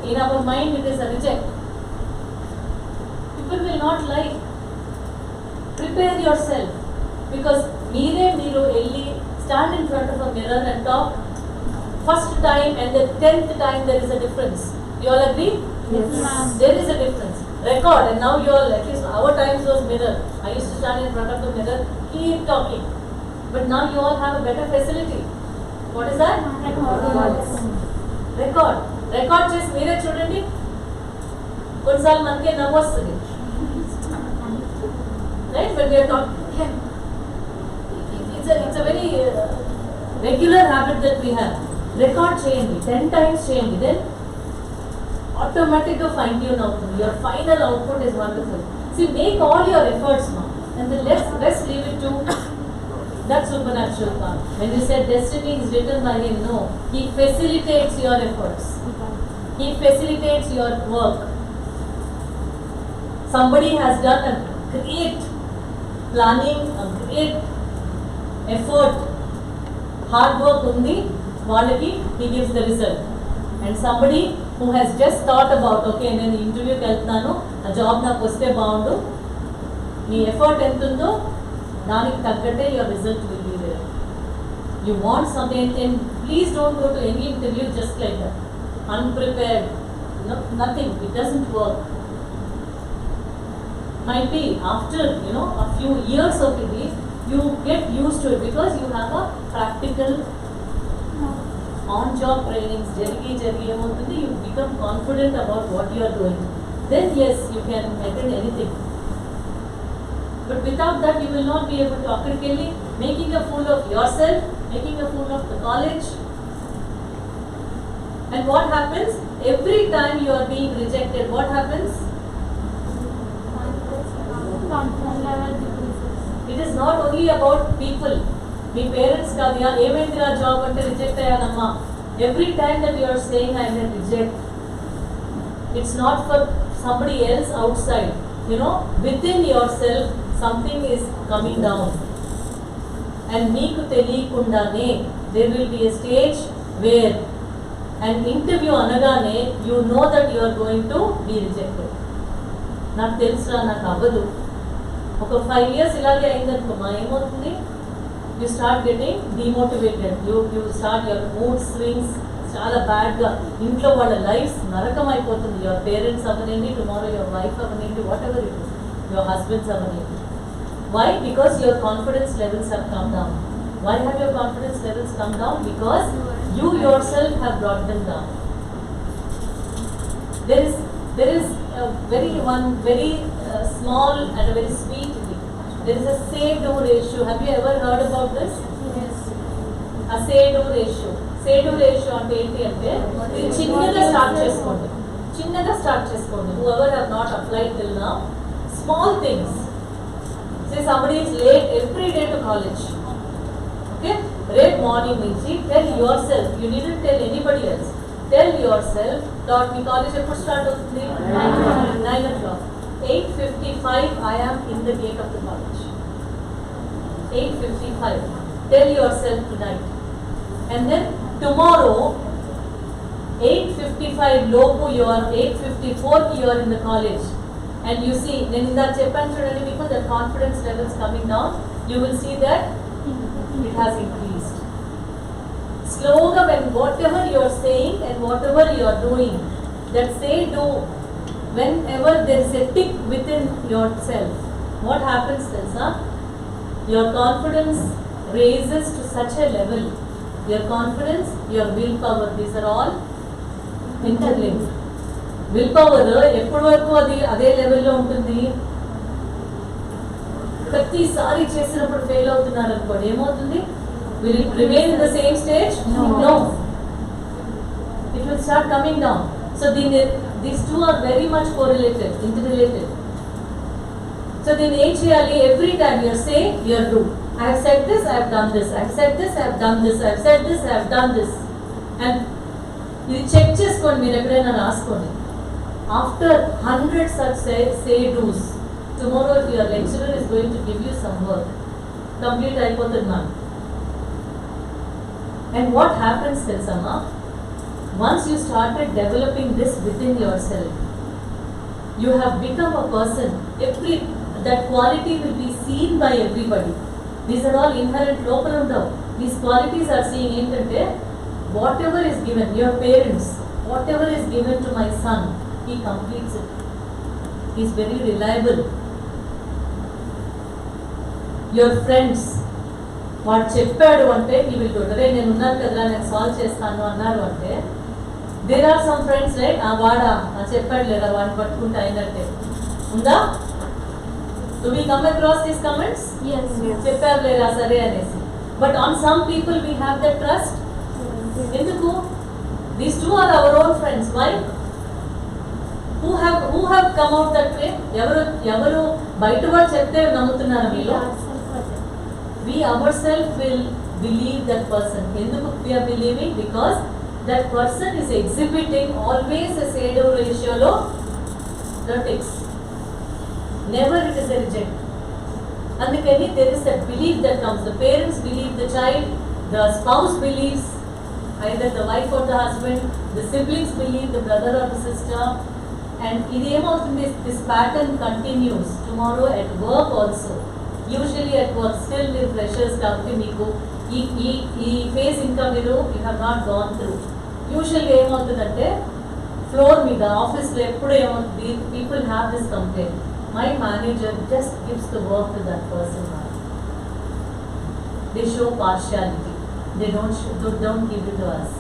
[SPEAKER 3] in our mind it is a reject. People will not like. Prepare yourself, because meeru elli stand in front of a mirror and talk. First time and the 10th time there is a difference. You all agree?
[SPEAKER 1] Yes, ma'am.
[SPEAKER 3] There is a difference. Record, and now you all, at least our times was mirror. I used to stand in front of the mirror, keep talking. But now you all have a better facility. What is that? Record. Record చేసి మీరే చూడండి. కొన్నిసార్లు మనకే నవ్వు వస్తుంది. Right? When we are talking, it's a very regular habit that we have. Record చేయండి, 10 times చేయండి, then automatically fine tune output. Your final output is wonderful. See, make all your efforts now, and then let's leave it to that supernatural part. When you said destiny is written by him, no, he facilitates your efforts. He facilitates your work. Somebody has done a great planning, a great effort, hard work undi, వాళ్ళకి he gives the result. And somebody who has just thought about, okay, నేను ఇంటర్వ్యూకి వెళ్తున్నాను, ఆ job నాకు వస్తే బాగుండు, నీ effort ఎంత ఉందో దానికి తగ్గట్టే your result will be there. You want something, and please don't go to any interview just like that, unprepared, nothing, it doesn't work. Might be after a few years of it, you get used to it because you have a practical on-job trainings. You become confident about what you are doing. then yes, you can attend anything. But without that, you will not be able to accurately making a fool of yourself, making a fool of the college. And what happens? Every time you are being rejected, what happens?
[SPEAKER 1] Confidence level decreases.
[SPEAKER 3] It is not only about people. Me parents కాదు ఏమైంది రా job అంటే reject అయ్యానమ్మా. Every time that you are saying I am reject, it's not for somebody else outside. You know, within yourself something is coming down. And మీకు తెలియకుండానే there will be a stage where an interview అనగానే you know that you are going to be rejected. నాకు తెలుసురా, నాకు అవ్వదు. ఒక 5 years ఇలాగే అయిందనుకోమా, ఏమవుతుంది? You start getting demotivated. You start your mood swings చాలా బ్యాడ్గా. ఇంట్లో వాళ్ళ లైఫ్ నరకం అయిపోతుంది. యువర్ పేరెంట్స్ అవనండి, టుమారో యువర్ వైఫ్ అవనండి, whatever it is, your husbands అవనండి. Why? Because your confidence levels have come down. Why have your confidence levels come down? Because you yourself have brought them down. There is a very small and a very sweet thing. There is a say-do ratio. Have you ever heard about this?
[SPEAKER 1] Yes.
[SPEAKER 3] A say-do ratio. Say-do ratio అంటే ఏంటి అంటే ఇది చిన్నగా start చేసుకోండి. Whoever have not applied till now, small things. Say somebody is late every day to college. Okay? Red morning నుంచి tell yourself. You needn't tell anybody else. Tell yourself that me college ఎప్పుడు start అవుతుంది? 9 o'clock. 8:55 I am in the gate of the college. 8:55. Tell yourself tonight. And then tomorrow 8:55 lopu you are 8:54 you are in the college. And you see, then in that Japan chudandi because the confidence levels coming down, you will see that it has increased. Slowly when whatever you are saying and whatever you are doing, that say do, whenever there is a tick within yourself, what happens is, your confidence raises to such a level. Your confidence, your willpower, these are all interlinked. Willpower ఎప్పటి వరకు అది అదే లెవెల్లో ఉంటుంది. ప్రతిసారి చేసినప్పుడు fail అవుతున్నారు అనుకోండి, ఏమవుతుంది? Will it remain in the same stage? No. It will start coming down. So these two are very much correlated, interrelated. So then ఏం చేయాలి? Every time you say, you do. I have said this, I have done this. I have said this, I have done this. I have said this, I have done this. And ఇది check చేసుకోండి, మీరు ఎక్కడైనా రాసుకోండి. After 100 such say do's, tomorrow your lecturer is going to give you some work. Complete అయిపోతుంది ma'am. And what happens Tilsama? Once you started developing this within yourself, you have become a person. That quality will be seen by everybody. These are all inherent local undav. These qualities are seeing entante whatever is given, your parents, whatever is given to my son, he completes it. He is very reliable. Your friends, వాడు చెప్పాడు అంటే he will do. అరే నేను ఉన్నాను కదరా, నేను solve చేస్తాను అన్నారు అంటే, there are some friends right, వాడా చెప్పాడు లేదా వాడిని పట్టుకుంటే అయినట్టే ఉందా? Do we come across these comments?
[SPEAKER 1] Yes.
[SPEAKER 3] చెప్పారు లేదా సరే అనేసి. But on some people we have that trust. ఎందుకు? These two are our own friends. Why? Who have come out that way? ఎవరు బయట వాళ్ళు చెప్తే నమ్ముతున్నారు మీరు? We ourselves will believe that person. ఎందుకు we are believing? Because that person is exhibiting always a say-do ratio లో the ticks. Never it is a reject. అందుకని there is that belief that comes. The parents believe the child, the spouse believes, either the wife or the husband, the siblings believe the brother or the sister, and ఇది ఏమవుతుంది? This pattern continues tomorrow at work also. Usually at work, still మీరు freshers కాబట్టి మీకు ఈ phase ఇంకా మీరు you have not gone through. Usually ఏమవుతుందంటే floor మీద ఆఫీస్లో ఎప్పుడు ఏమవుతుంది? People have this complaint. My manager just gives the work to that person. They show partiality. They don't give it to us.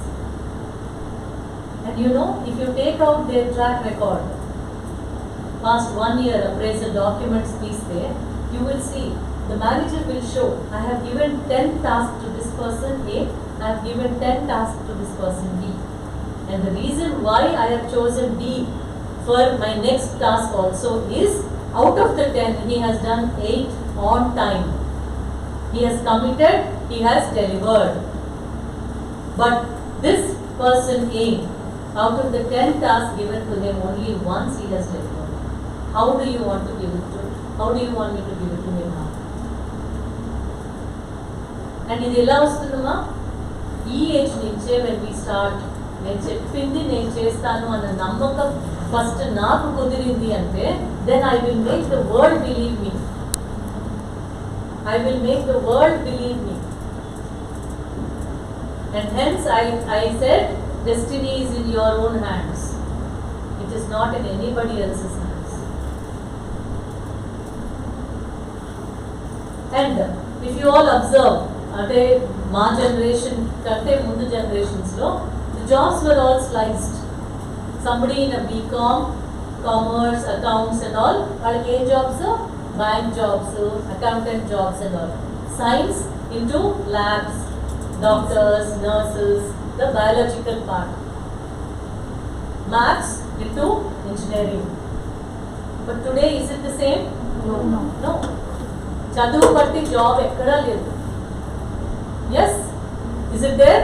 [SPEAKER 3] And you know, if you take out their track record, past 1 year appraisal documents తీస్తే, you will see the manager will show, I have given 10 tasks to this person A, I have given 10 tasks to this person B. And the reason why I have chosen D for my next task also is, out of the 10, he has done 8 on time. He has committed, he has delivered. But this person A, out of the 10 tasks given to him, only once he has delivered. How do you want to give it to? How do you want me to give it to him now? And ఇది ఎలా వస్తుందమ్మా? ఈ age నుంచే when we start, నేను చెప్పింది నేను చేస్తాను అన్న నమ్మకం ఫస్ట్ నాకు కుదిరింది అంటే, then I will make the world believe me. I will make the world believe me. And hence I said, destiny is in your own hands. It is not in anybody else's hands. And if you all observe, అంటే మా generation కంటే ముందు generations-లో, the jobs were all sliced. Somebody in a BCom, commerce, accounts and all, వాళ్ళకి ఏ jobs? Bank jobs, accountant jobs and all. Science into labs, doctors, nurses, the biological part. Maths into engineering. But today is it the same? No. చదువు బట్టి job ఎక్కడా లేదు. Yes? Is it there?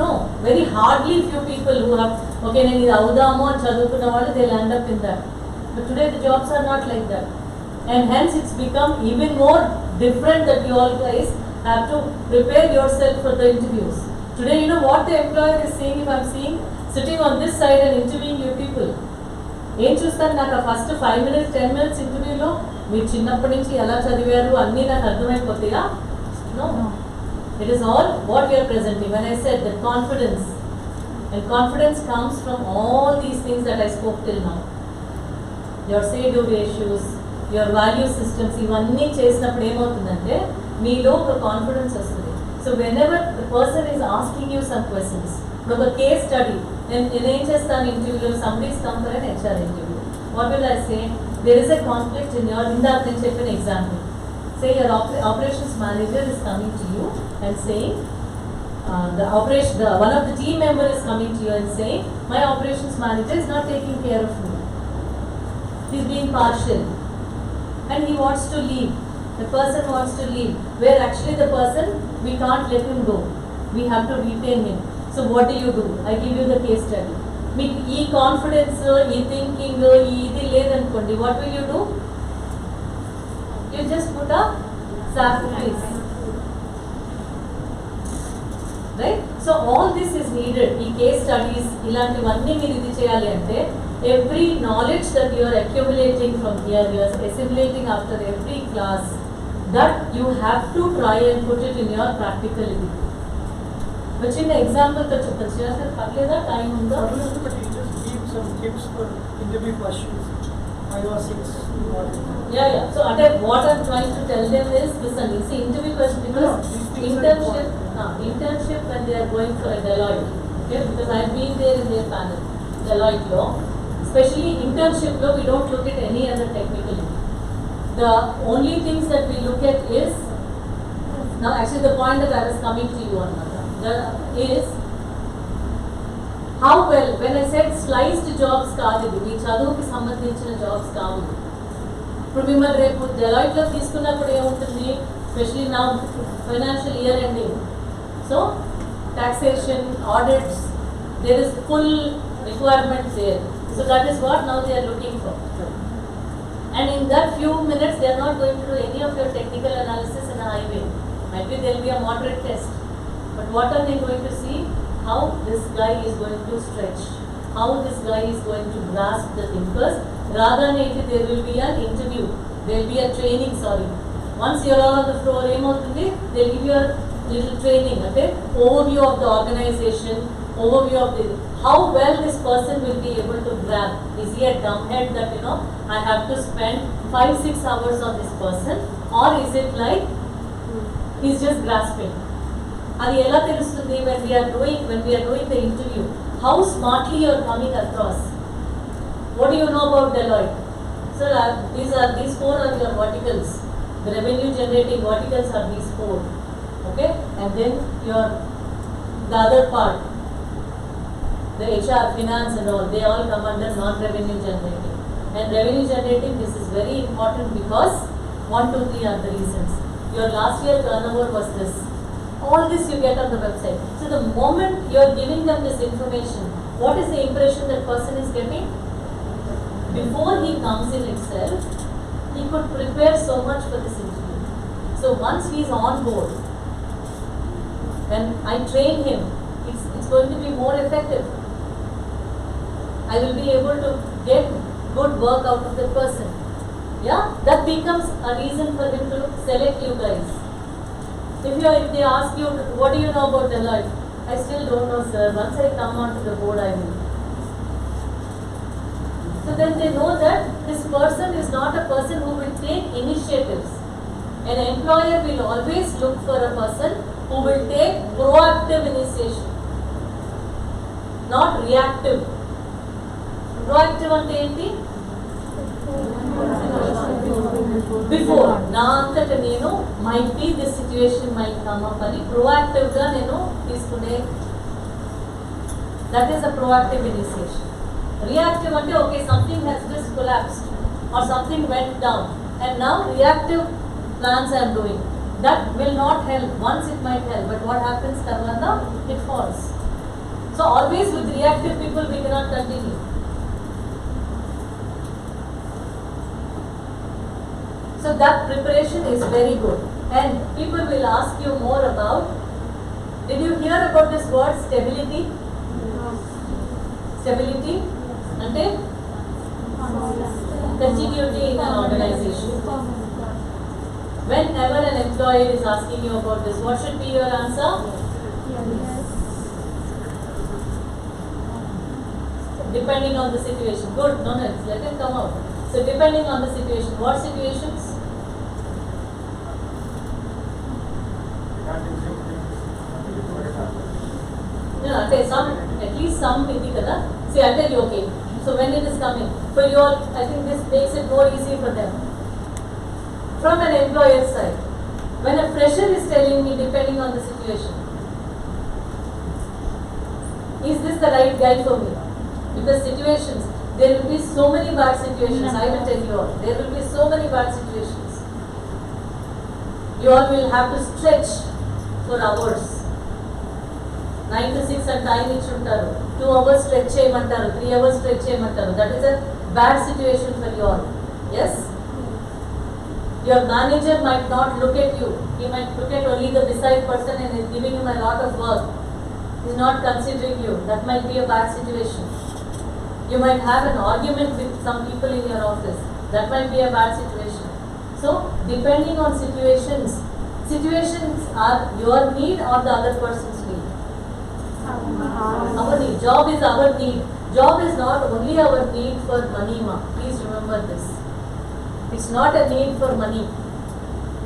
[SPEAKER 3] No. Very hardly few people who have, okay, నేను ఇది అవుదాము అని చదువుకున్న వాళ్ళు, they land up in that. But today the jobs are not like that. And hence it's become even more different that you all guys have to prepare yourself for the interviews. Today, you know what the employer is saying, if I'm seeing, sitting on this side and interviewing you people. ఏం చూస్తారు? నాకు first 5 minutes 10 minutes ఇంటర్వ్యూలో మీరు చిన్నప్పటి నుంచి ఎలా చదివారు అన్నీ నాకు అర్థమైపోతాయా? No. It is all what you are presenting. When I said that confidence, and confidence comes from all these things that I spoke till now. Your say-do ratios, your value systems, ఇవన్నీ చేసినప్పుడు ఏమవుతుందంటే మీలో ఒక confidence వస్తుంది. So whenever the person is asking you some questions, ఒక case study, నేనేం చేస్తాను ఇంటర్వ్యూలో, somebody is come for an HR interview. What will I say? There is a conflict in your, ఇందాక నేను చెప్పిన example. Say your operations manager is coming to you and saying, one of the team member is coming to you and saying, my operations manager is not taking care of me. He is being partial. And he wants to leave. The person wants to leave. Where actually the person, we can't let him go. We have to retain him. So what do? I give you the case study. మీకు ఈ confidence, ఈ thinking, ఇది లేదనుకోండి, what will you do? You just put a sacrifice. Right? So all this is needed. ఈ case studies, ఇలాంటివన్నీ మీరు ఇది చేయాలి అంటే, every knowledge that you are accumulating from here, you are assimilating after every class, that you have to try and put it in your practicality. But చిన్న example తో చెప్పచ్చు sir, పర్లేదా? టైం ఉందా?
[SPEAKER 4] But you just give some tips for interview questions. 5 or 6.
[SPEAKER 3] Yeah. So what I'm trying to tell them is this, and you see interview question, because internship when they are going for a Deloitte, okay, because I've been there in their panel, Deloitte law, especially internship law, we don't look at any other technical. The only things that we look at is, now actually the point that I was coming to you on is how well, when I said sliced jobs కాదు, మీ చదువుకి సంబంధించిన jobs కాదు. ఇప్పుడు మిమ్మల్ని రేపు డెలాయిట్లో తీసుకున్నప్పుడు ఏముంటుంది, specially నా financial year ending, so taxation, audits, there is full requirement there. So that is what now they are looking for. And in that few minutes they are not going to do any of your technical analysis in a highway. Maybe there will be a moderate test. But what are they going to see? How this guy is going to stretch, how this guy is going to grasp the thing. Because rather than there will be an interview, there will be a training, Once you are all on the floor, they will give you a little training, okay? Overview of the organization, overview of how well this person will be able to grab. Is he a dumbhead that, I have to spend 5-6 hours on this person? Or is it like, he's just grasping? అది ఎలా తెలుస్తుంది? when we are doing the interview, how smartly you are coming across. What do you know about Deloitte? So these four are your verticals. The revenue generating verticals are these four. Okay, and then the other part, the HR, finance and all, they all come under non-revenue generating. And revenue generating, this is very important because 1, 2, 3 are the reasons. Your last year turnover was this. All this you get on the website. So the moment you are giving them this information, what is the impression that person is getting? Before he comes in itself, he could prepare so much for this interview. So once he is on board, when I train him, it's going to be more effective. I will be able to get good work out of the person. Yeah, that becomes a reason for him to select you guys. If they ask you, what do you know about Deloitte? I still don't know, sir. Once I come onto the board, I will. So then they know that this person is not a person who will take initiatives. An employer will always look for a person who will take proactive initiation, not reactive. Proactive ante enti? Before, na antata nenu might be this situation might come up ani proactive ga nenu teeskune. That is a proactive initiation. Reactive ante okay, something has just collapsed or something went down and now reactive plans I am doing. That will not help. Once it might help, but what happens tarvata? It falls. So always with reactive people we cannot continue. So that preparation is very good. And people will ask you more about, did you hear about this word stability? Stability? Ante? Continuity in an organization. Whenever an employer is asking you about this, what should be your answer? Depending on the situation. Good, no, let it come out. So depending on the situation. What situations? No, okay, at least some maybe kada. See, I'll tell you, okay. So when it is coming, for you all, I think this makes it more easy for them. From an employer side, when a fresher is telling me depending on the situation, is this the right guy for me? Because situations, there will be so many bad situations, I will tell you all. There will be so many bad situations. You all will have to stretch for hours. 9 to 6 and time ichuntaru. 2 hours stretch cheyamantaru, 3 hours stretch cheyamantaru. That is a bad situation for you all. Yes? Your manager might not look at you. He might look at only the beside person and is giving him a lot of work. He is not considering you. That might be a bad situation. You might have an argument with some people in your office. That might be a bad situation. So, depending on situations, situations are your need or the other person's need. Our need. Job is our need. Job is not only our need for money, ma. Please remember this. It's not a need for money.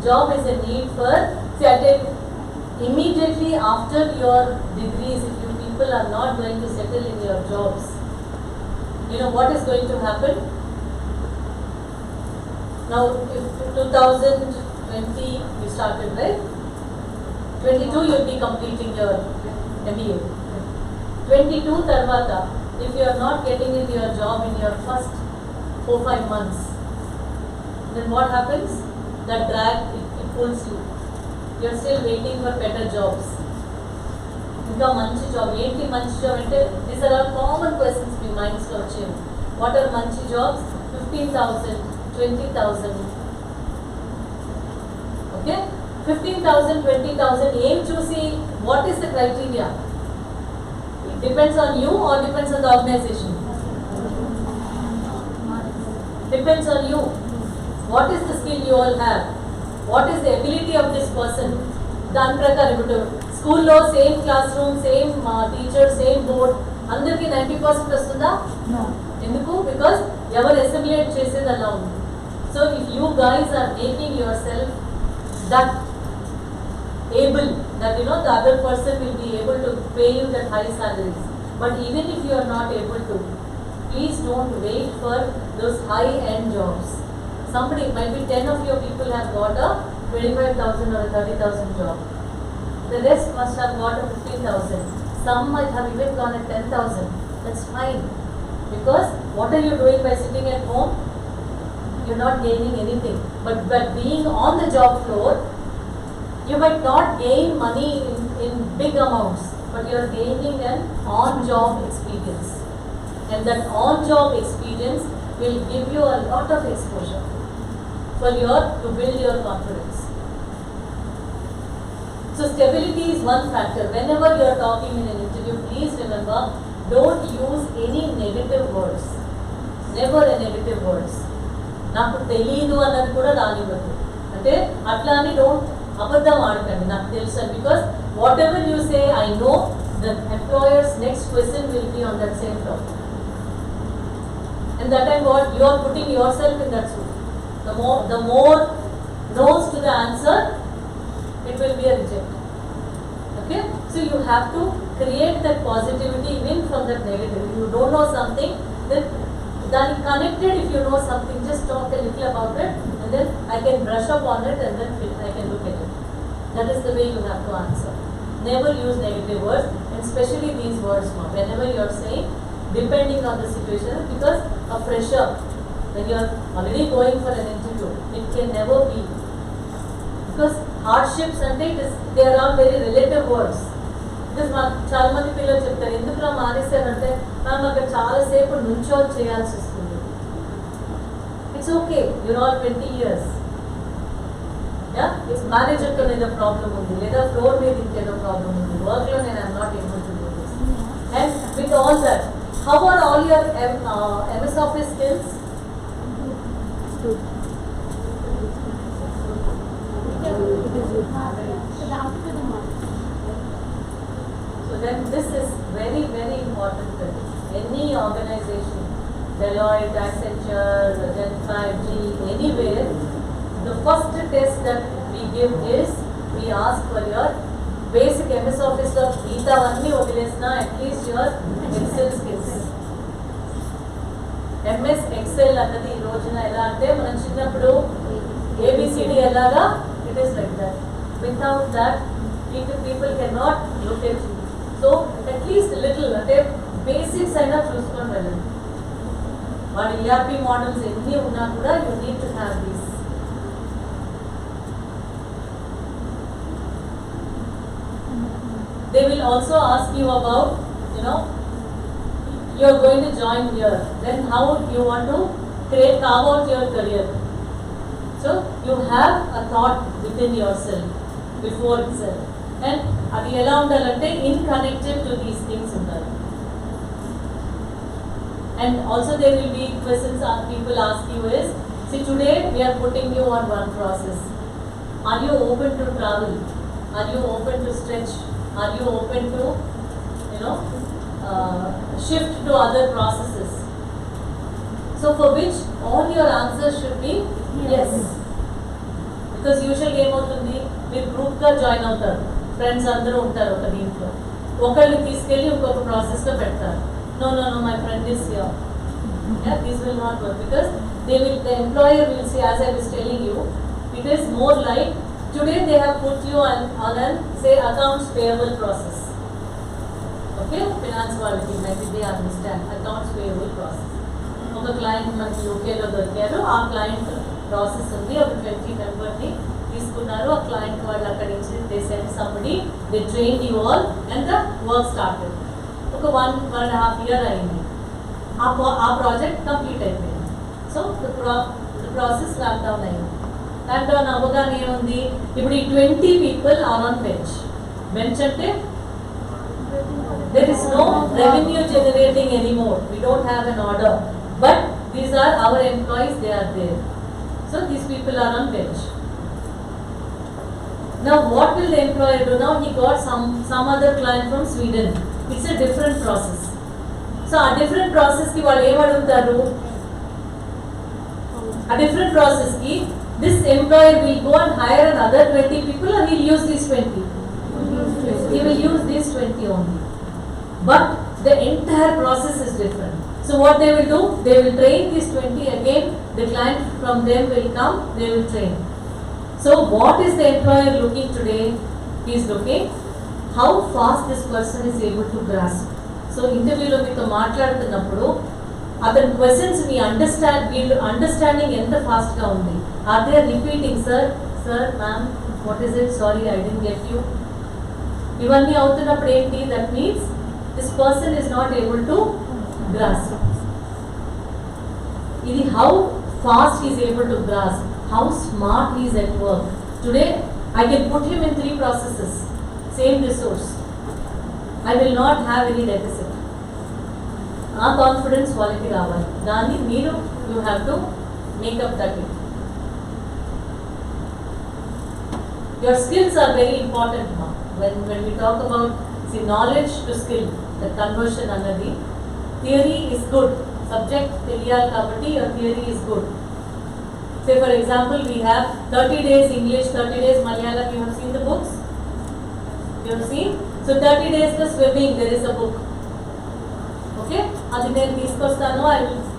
[SPEAKER 3] Job is a need for, see, I take immediately after your degrees, if you people are not going to settle in your jobs, you know what is going to happen? Now, if 2020 you started, right? 22 you'll be completing your MBA. 22 tarvata, if you are not getting into your job in your first 4-5 months, then what happens? That drag, it pulls you. You are still waiting for better jobs. Inka manchi job, enti manchi job ante, these are all common questions me minds లో వచ్చేవి. What are manchi jobs? 15,000, 20,000. Okay? 15,000, 20,000, ఏం చూసి, what is the criteria? It depends on you or depends on the organization? Depends on you. What is the skill you all have? What is the ability of this person? దాని ప్రకారం ఇప్పుడు స్కూల్లో same class room, same teacher, same board, అందరికీ 90% వస్తుందా? ఎందుకు? Because ఎవరు assimilate చేసేది అలా ఉంది. So if you guys are making yourself that able, that you know the other person will be able to pay you that high salaries. But even if you are not able to, please don't wait for those high-end jobs. Somebody, might be 10 of your people have got a 25,000 or a 30,000 job. The rest must have got a 15,000. Some might have even gone at 10,000. That's fine. Because what are you doing by sitting at home? You're not gaining anything. But being on the job floor, you might not gain money in big amounts, but you're gaining an on-job experience. And that on-job experience will give you a lot of exposure to build your confidence. So stability is one factor. Whenever you are talking in an interview, please remember, don't use any negative words. Never a negative words. నాకు తెలియదు అన్నది కూడా రానివ్వద్దు. అంటే అట్లా అని don't అబద్ధం ఆడకండి నాకు తెలుసు అని. Because what ever you say I know the employers next question will be on that same topic. And that time what you are putting yourself in that suit. The more no's to the answer, it will be a reject. Okay? So you have to create that positivity even from that negative. If you don't know something, then connect it. If you know something, just talk a little about it, and then I can brush up on it, and then I can look at it. That is the way you have to answer. Never use negative words, and especially these words, whenever you are saying, depending on the situation, because a fresher, when you are already going for an interview, it can never be. Because hardships and they are all very relative words. Because చాలా మంది పిల్లలు చెప్తారు ఎందుకు నా మానేశారంటే మనం అక్కడ చాలాసేపు నుంచో చేయాల్సి వస్తుంది. It's okay, you're all 20 years. It's మేనేజర్తో ఏదో ప్రాబ్లం ఉంది, లేదా ఫ్లోర్ మీద ఇంకేదో ప్రాబ్లం ఉంది, వర్క్లో నేను I'm not able to do this. And with all that, how are all your MS Office skills? So then this is very, very important for any organization, Deloitte, Accenture, Gen 5G, anywhere. The first test that we give is, we ask for your basic MS Office లో మిగతావన్నీ వదిలేసిన at least your Excel skills. MS Excel అన్నది ఈ రోజున ఎలా అంటే మనం చిన్నప్పుడు ABCD ఎలాగా, it is like that. Without that, people cannot look at you. So at least little అంటే basics అయినా చూసుకొని వెళ్ళండి. వాడి ERP మోడల్స్ ఎన్ని ఉన్నా కూడా you need to have these. They will also ask you about, you are going to join here, then how you want to carve out your career. So you have a thought within yourself before itself, and adi ela undalante in connected to these things undali. And also there will be questions people ask you is, see, today we are putting you on one process. Are you open to travel? Are you open to stretch? Are you open to, shift to other processes? So for which all your answers should be yes. Because usually game అవుతుంది, మీరు గ్రూప్గా join అవుతారు, friends అందరూ ఉంటారు ఒక దీంట్లో, ఒకళ్ళని తీసుకెళ్ళి ఇంకొక ప్రాసెస్లో పెడతారు. No, my friend is here. Yeah, this will not work, because the employer will say, as I was telling you, it is more like, today they have put you on an, say, accounts payable process. Okay, finance quality, maybe they understand accounts payable process. ఒక client మనకి యూకేలో దొరికారు, ఆ client process ఉంది, ఒక 20 మెంబర్ని తీసుకున్నారు, ఆ client వాళ్ళు అక్కడి నుంచి they send somebody, they trained you all and the work started. ఒక 1.5 year అయింది, ఆ ప్రాజెక్ట్ కంప్లీట్ అయిపోయింది. So the process wrap down అయింది. ర్యాప్ డౌన్ అవ్వగానే ఏముంది, ఇప్పుడు ఈ 20 people are on bench. Bench అంటే there is no revenue generating anymore, we don't have an order, but these are our employees, they are there. So these people are on bench. Now what will the employer do? Now he got some other client from Sweden. It's a different process. So a different process ki vallu em adugtaru, a different process ki this employer will go and hire another 20 people, or he will use these 20. He will use these 20 only. But the entire process is different. So So what they will do? They will train these 20 again. The client from them will come. They will train. So what is the employer looking today? He is looking how fast this person is able to grasp. So interview lo meeto maatladutunnappudu అతని questions ని వీళ్ళు understanding ఎంత fast గా ఉంది. Are they repeating sir ma'am what is it, sorry I didn't get you. ఇవన్నీ అవుతున్నప్పుడు ఏంటి, that means this person is not able to grasp. ఇది how fast is able to grasp, how smart is at work. Today I can put him in 3 processes, same resource. I will not have any deficit. ఆ confidence వాళ్ళకి రావాలి. దాన్ని మీరు you have to make up that it. Your skills are very important now. When we talk about knowledge to skill, the conversion anadi, theory is good. Subject teliyal kabatti your theory is good. Say for example, we have 30 days English, 30 days Malayalam. You have seen the books? You have seen? So 30 days for swimming, there is a book. Okay? అది నేను తీసుకొస్తాను.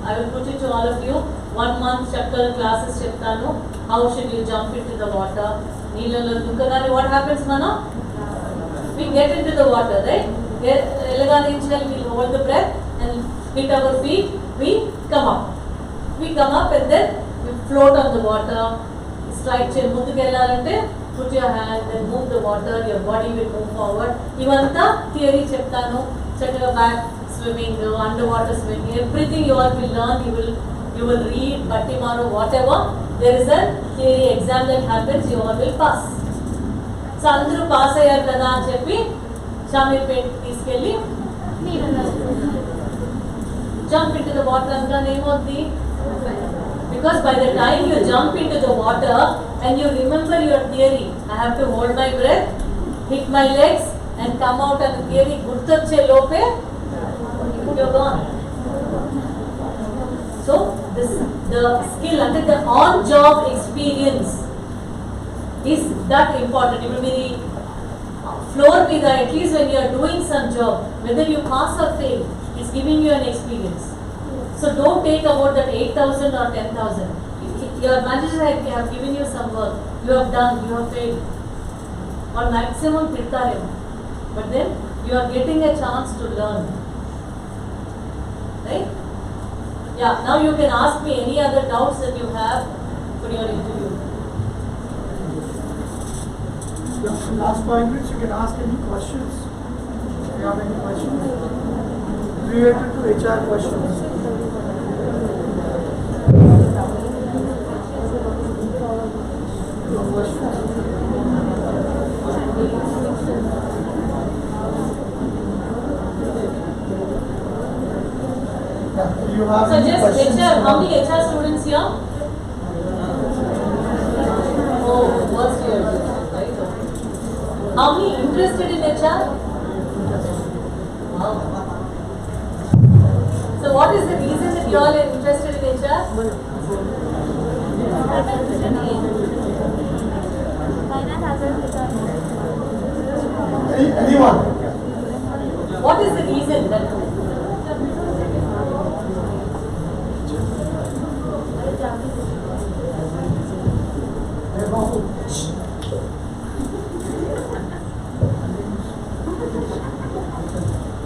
[SPEAKER 3] I will put it to all of you. 1 month chapter classes చెప్తాను. How should you jump into the water? నీళ్ళలో దుంకగానే what happens మనం? We get into the water, right? ఎలాగానే initially we hold the breath and hit our feet. We come up. We come up and then we float on the water. Strike chain ముందుకు వెళ్ళాలంటే put your hand and move the water. Your body will move forward. ఇవంతా theory చెప్తాను. చక్కగా back swimming, underwater swimming, everything you all will learn. You will read, but tomorrow whatever there is a theory exam that happens, you all will pass. So అందరూ pass అయ్యారు కదా అని చెప్పి షామీర్పేట తీసుకెళ్ళి jump into the water అనగానే ఏమవుద్ది? Because by the time you jump into the water and you remember your theory, I have to hold my breath, hit my legs and come out and theory గుర్తొచ్చే లోపే you're gone. So the skill and the on-job experience is that important. It will be floor with at least when you are doing some job, whether you pass or fail, it's giving you an experience. So don't take about that 8,000 or 10,000. Your manager have given you some work, you have done, you have failed, or maximum tittarim, but then you are getting a chance to learn. Right? Yeah, now you can ask me any other doubts that you have for your interview.
[SPEAKER 4] Last 5 minutes, you can ask any questions. If you have any questions related to HR questions. No questions? You have
[SPEAKER 3] So
[SPEAKER 4] any
[SPEAKER 3] just
[SPEAKER 4] questions?
[SPEAKER 3] HR, how many HR students here? Oh, first year, right? Okay. How many interested in HR? Wow. So what is the reason that you all are interested in HR?
[SPEAKER 4] Anyone?
[SPEAKER 3] What is the reason that?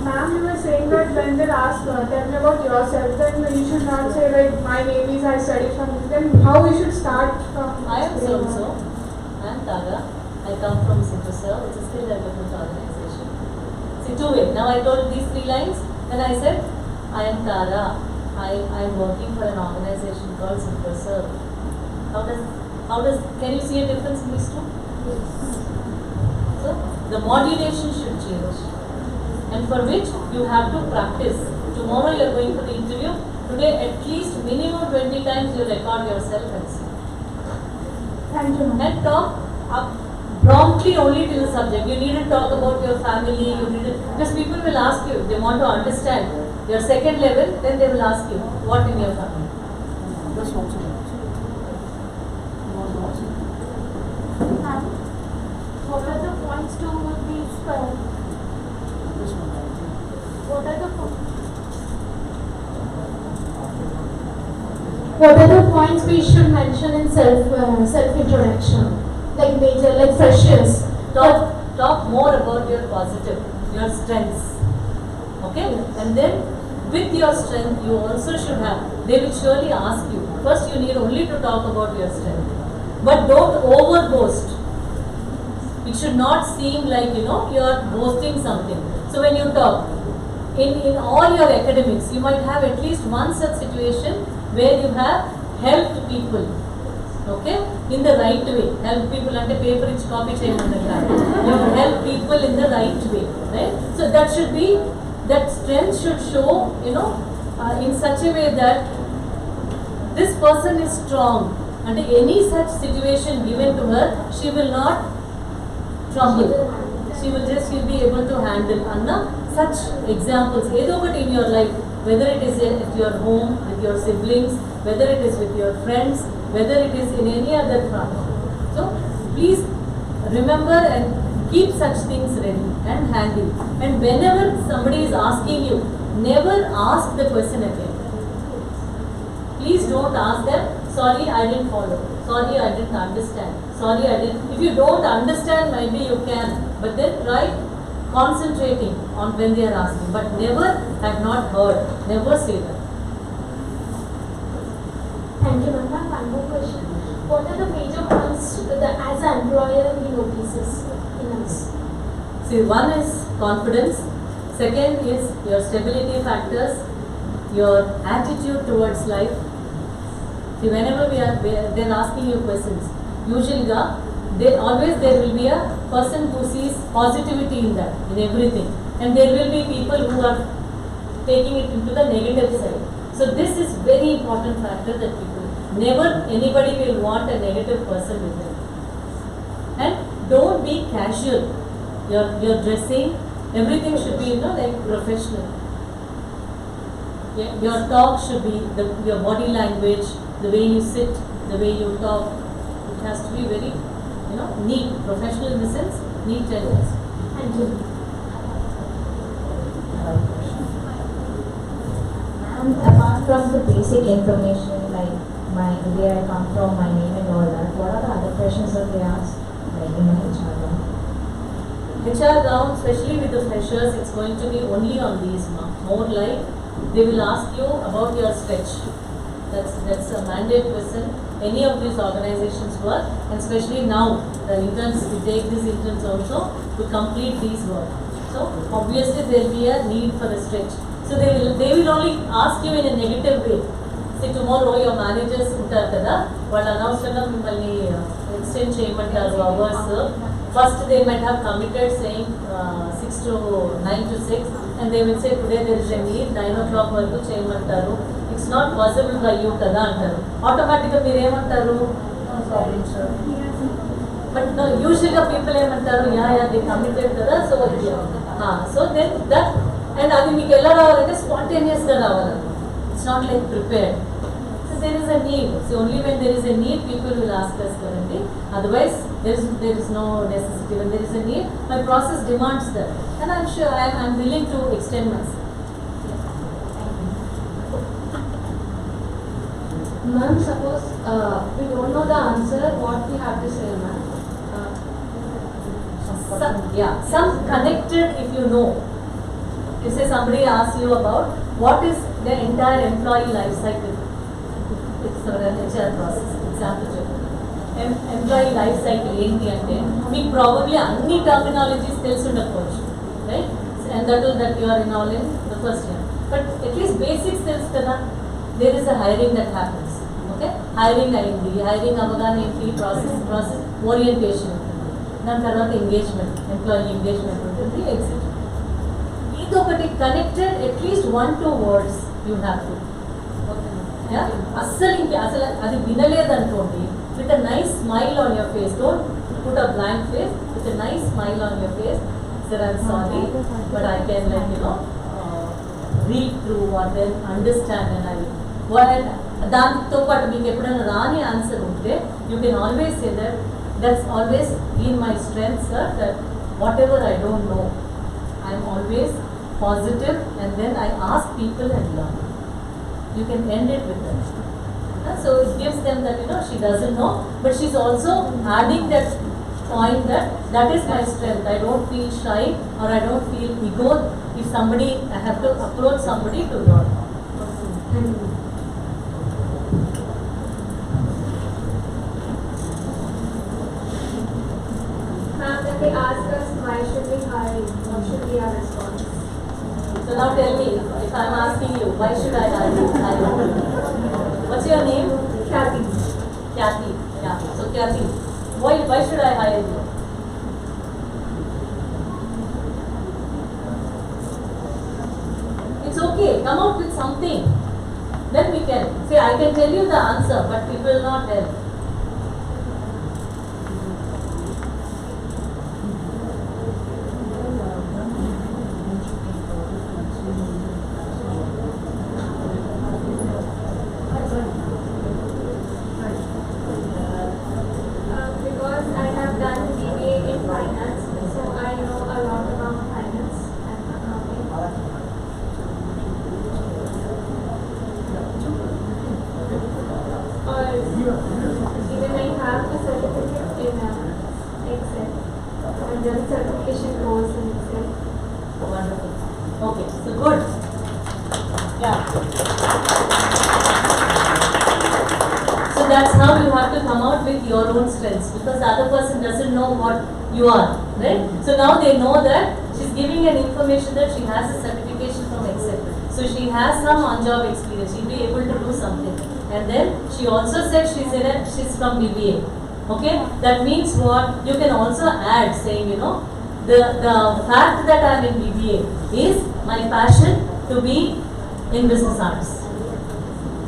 [SPEAKER 1] Ma'am, you were saying that when they're asked, tell me about yourself, then you should not say like, my name is, I studied from this. Then how we should start from?
[SPEAKER 3] I am so. I am Tara. I come from Citrusel, which is a skill development organization. See, two-way. Now I told these 3 lines, then I said, I am Tara. I am working for an organization called Citrusel. Can you see a difference in these two? So, the modulation should change. And for which you have to practice. Tomorrow you are going for the interview. Today at least minimum 20 times you record yourself and see.
[SPEAKER 1] Thank you, ma'am.
[SPEAKER 3] And talk up promptly only to the subject. You need to talk about your family. Because people will ask you, they want to understand your second level, then they will ask you, what in your family?
[SPEAKER 4] Just one second.
[SPEAKER 1] Ma'am, what are the points to be spelled?
[SPEAKER 4] This one.
[SPEAKER 1] What are the points? What are the points we should mention in self introduction? Like major, like freshers.
[SPEAKER 3] Talk more about your positive, your strengths. Okay? And then with your strength, you also should have, they will surely ask you. First, you need only to talk about your strength. But don't over boast. It should not seem like, you are boasting something. So when you talk, in all your academics, you might have at least one such situation where you have helped people. Okay? In the right way. Help people under paper which copy cheyamannantaru. You have helped people in the right way. Right? So that should be, that strength should show, in such a way that this person is strong. Under any such situation given to her, she will not trouble. She'll be able to handle. Anna, such examples, either in your life, whether it is at your home, with your siblings, whether it is with your friends, whether it is in any other front. So, please remember and keep such things ready and handy. And whenever somebody is asking you, never ask the question again. Please don't ask them, sorry I didn't follow, sorry I didn't understand, sorry I didn't. If you don't understand, maybe you can, but then try concentrating on when they are asking. But never have not heard, never say that.
[SPEAKER 1] Thank you, ma'am. One more question. What are the major points that as an employer he notices in us?
[SPEAKER 3] See, one is confidence. Second is your stability factors, your attitude towards life. See, whenever they're asking you questions, usually there will be a person who sees positivity in that, in everything. And there will be people who are taking it into the negative side. So this is very important factor that people, never anybody will want a negative person with them. And don't be casual. Your dressing, everything should be, like professional. Yeah, your talk should be, your body language, the way you sit, the way you talk, it has to be very, neat, professional in the sense, neat and nice.
[SPEAKER 1] Thank you.
[SPEAKER 5] And apart from the basic information like where I come from, my name and all that, what are the other questions that they ask, like in the HR round?
[SPEAKER 3] HR round, especially with the freshers, it's going to be only on these marks. More like, they will ask you about your stretch. That's a mandate question. Any of these organizations work, and especially now, the interns, we take these interns also to complete these work. So, obviously there will be a need for a stretch. So they will only ask you in a negative way. See, tomorrow your managers ఉంటారు కదా, వాళ్ళు అనవసరంగా మిమ్మల్ని extend చేయమంటారు hours. First they might have committed saying 6 to 9 to 6, and they will say today there is a need 9 o'clock వరకు చేయమంటారు. It's not possible for you కదా అంటారు. Automatically మీరు ఏమంటారు? But no, usually people ఏమంటారు, yeah, they committed కదా, so then that. And అది మీకు ఎలా రావాలంటే స్పాంటేనియస్గా రావాలి. It's not like prepared. So there is a need. So only when there is a need, people will ask us currently. Otherwise, there is no necessity. When there is a need, my process demands that, and I'm sure I'm willing to extend myself.
[SPEAKER 1] Ma'am, suppose we don't know the answer, what we have to say, ma'am?
[SPEAKER 3] Some connected if you know. You say somebody asks you about what is the entire employee life cycle. It's an HR process. Example, employee life cycle ఏంటి అంటే మీకు probably అన్ని terminologies తెలిసి ఉండకపోవచ్చు, right? And that you are in all in the first year. But at least basics తెలుసు కదా. There is a hiring that happens. Okay? Hiring అయింది. Hiring అవగానే ఏంటి process orientation ఉంటుంది. దాని తర్వాత engagement, employee engagement ఉంటుంది, etc. ఇది ఒకటి connected at least 1-2 words you have to. Yeah? అసలు అది వినలేదనుకోండి, with a nice smile on your face, don't put a blank face, with a nice smile on your face, sir, I'm sorry, but I can read through or then understand, and దాంతో పాటు మీకు ఎప్పుడైనా రాని answer ఉంటే you can always say that's always been my strength, sir, that whatever I don't know, I'm always positive, and then I ask people and learn. You can end it with that. So it gives them that, she doesn't know, but she's also adding that point that is my strength. I don't feel shy or I don't feel ego if I have to approach somebody to learn.
[SPEAKER 1] Ma'am, when they ask us why should we hire you, what should be our response?
[SPEAKER 3] So now tell me, if I'm asking you, why should I hire you? What's your name?
[SPEAKER 1] Kathy.
[SPEAKER 3] Kathy. Yeah. So Kathy, why should I hire you? It's okay. Come out with something. Then we can say, I can tell you the answer, but it will not help.
[SPEAKER 1] Because I have done BBA in finance, so I know a lot about finance and accounting. Or even I have a certificate in Excel. I've done certification course in Excel.
[SPEAKER 3] Wonderful. Okay, so good. Yeah. So that's how you have to come out with your own strengths, because the other person doesn't know what you are, right? So now they know that she's giving an information that she has a certification from Excel. So she has some on-job experience. She'll be able to do something. And then she also said she's from BBA. Okay? That means what? You can also add saying, the fact that I'm in BBA is my passion to be in business arts,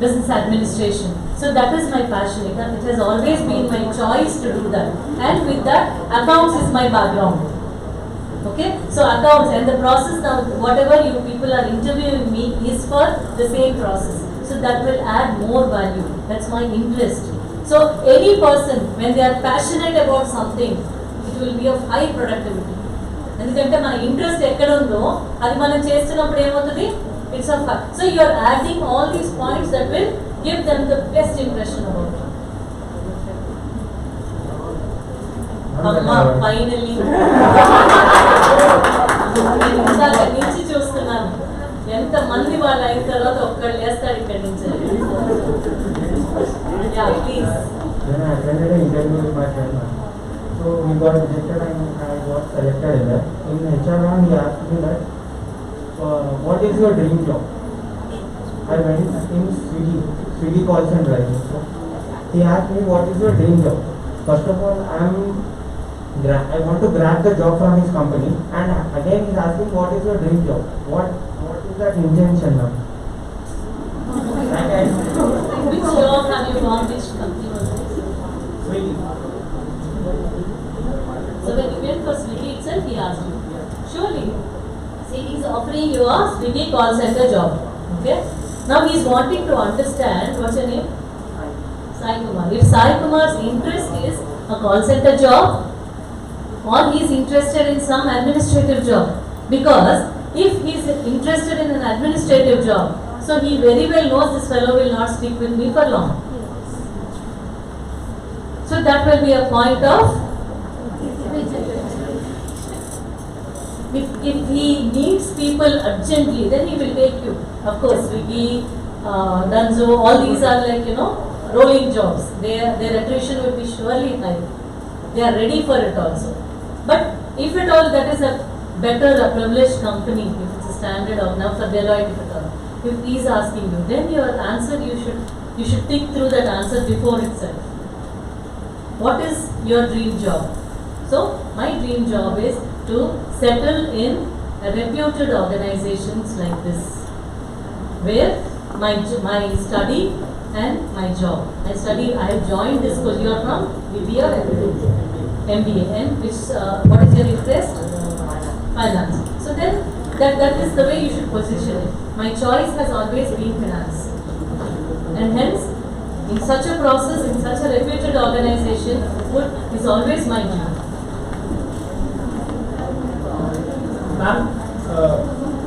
[SPEAKER 3] business administration. So that is my passion. It has always been my choice to do that. And with that, accounts is my background. Okay? So accounts and the process now, whatever you people are interviewing me is for the same process. So that will add more value. That's my interest. So any person, when they are passionate about something, it will be of high productivity. ఎందుకంటే మన interest ఎక్కడ ఉందో అది మనం చేస్తున్నప్పుడు ఏమవుతుంది it's off so you are adding all these points that will give them the best impression about you. అమ్మా finally ఇందాక నుంచి చూస్తున్నాను ఎంత మంది వాళ్ళు అయిన తర్వాత ఒక్కళ్ళు వేస్తాడు ఇక్కడి నుంచి. Yeah please.
[SPEAKER 6] When I attended an interview with my friend, so we got rejected and I got selected in that. In HR round, he asked me that, what is your dream job? I went in Swiggy call center. So he asked me, what is your dream job? First of all, I want to grab the job from his company, and again he's asking, what is your dream job? What is that intention now?
[SPEAKER 3] Which job have you gone? Which company was it?
[SPEAKER 6] Swiggy.
[SPEAKER 3] So when you went for Swiggy itself, he asked you. Surely. See, he's offering you a Swiggy call center job. Okay? Now he's wanting to understand, what's your name? Sai Kumar. If Sai Kumar's interest is a call center job, or he's interested in some administrative job. Because if he's interested in an administrative job, so he very well knows this fellow will not stick with me for long. So that will be a point of, if he needs people urgently, then he will take you. Of course, Swiggy, Dunzo, all these are like, rolling jobs. Their attrition will be surely high. They are ready for it also. But if at all that is a better, a privileged company, if it's a standard of now for Deloitte, if at all, if he is asking you, then your answer, you should think through that answer before itself. What is your dream job? So my dream job is to settle in a reputed organizations like this, where my study and my job. I have joined this school. You are from BBA or MBA, and which what is your interest? Finance. So then that is the way you should position it. My choice has always been finance, and hence in such a process, in such a reputed organization, food is always my dream.
[SPEAKER 7] Ma'am,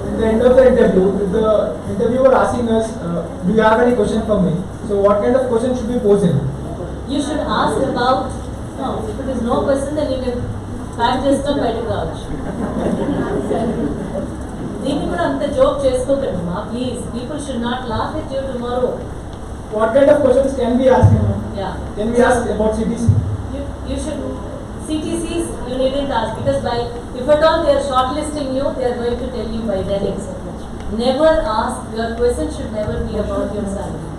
[SPEAKER 7] in the end of the interview, the interviewer asking us do you have any question for me? So what kind of question should we pose him?
[SPEAKER 3] You should ask about, no, if it is no question, then you can time just a better couch. దీన్ని కూడా అంత joke చేసుకోకండి మా please people should not laugh at you tomorrow.
[SPEAKER 7] What kind of questions can we ask him?
[SPEAKER 3] Yeah
[SPEAKER 7] Can we ask about CTC?
[SPEAKER 3] you should CTCs you needn't ask because by if at all they are shortlisting you they are going to tell you by then etc. Never ask, your question should never be about your salary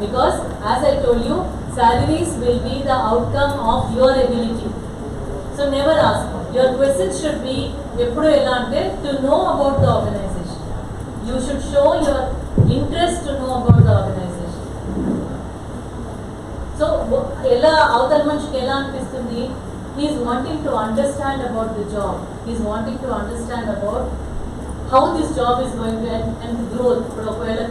[SPEAKER 3] because as I told you salaries will be the outcome of your ability. So never ask. Your question should be ఎప్పుడు ఎలా అంటే to know about the organization. You should show your interest to know about the organization. So ఎలా అవతల మనిషికి ఎలా అనిపిస్తుంది, he is wanting to understand about the job, he is wanting to understand about how this job is going to and the growth. ఇప్పుడు ఒకవేళ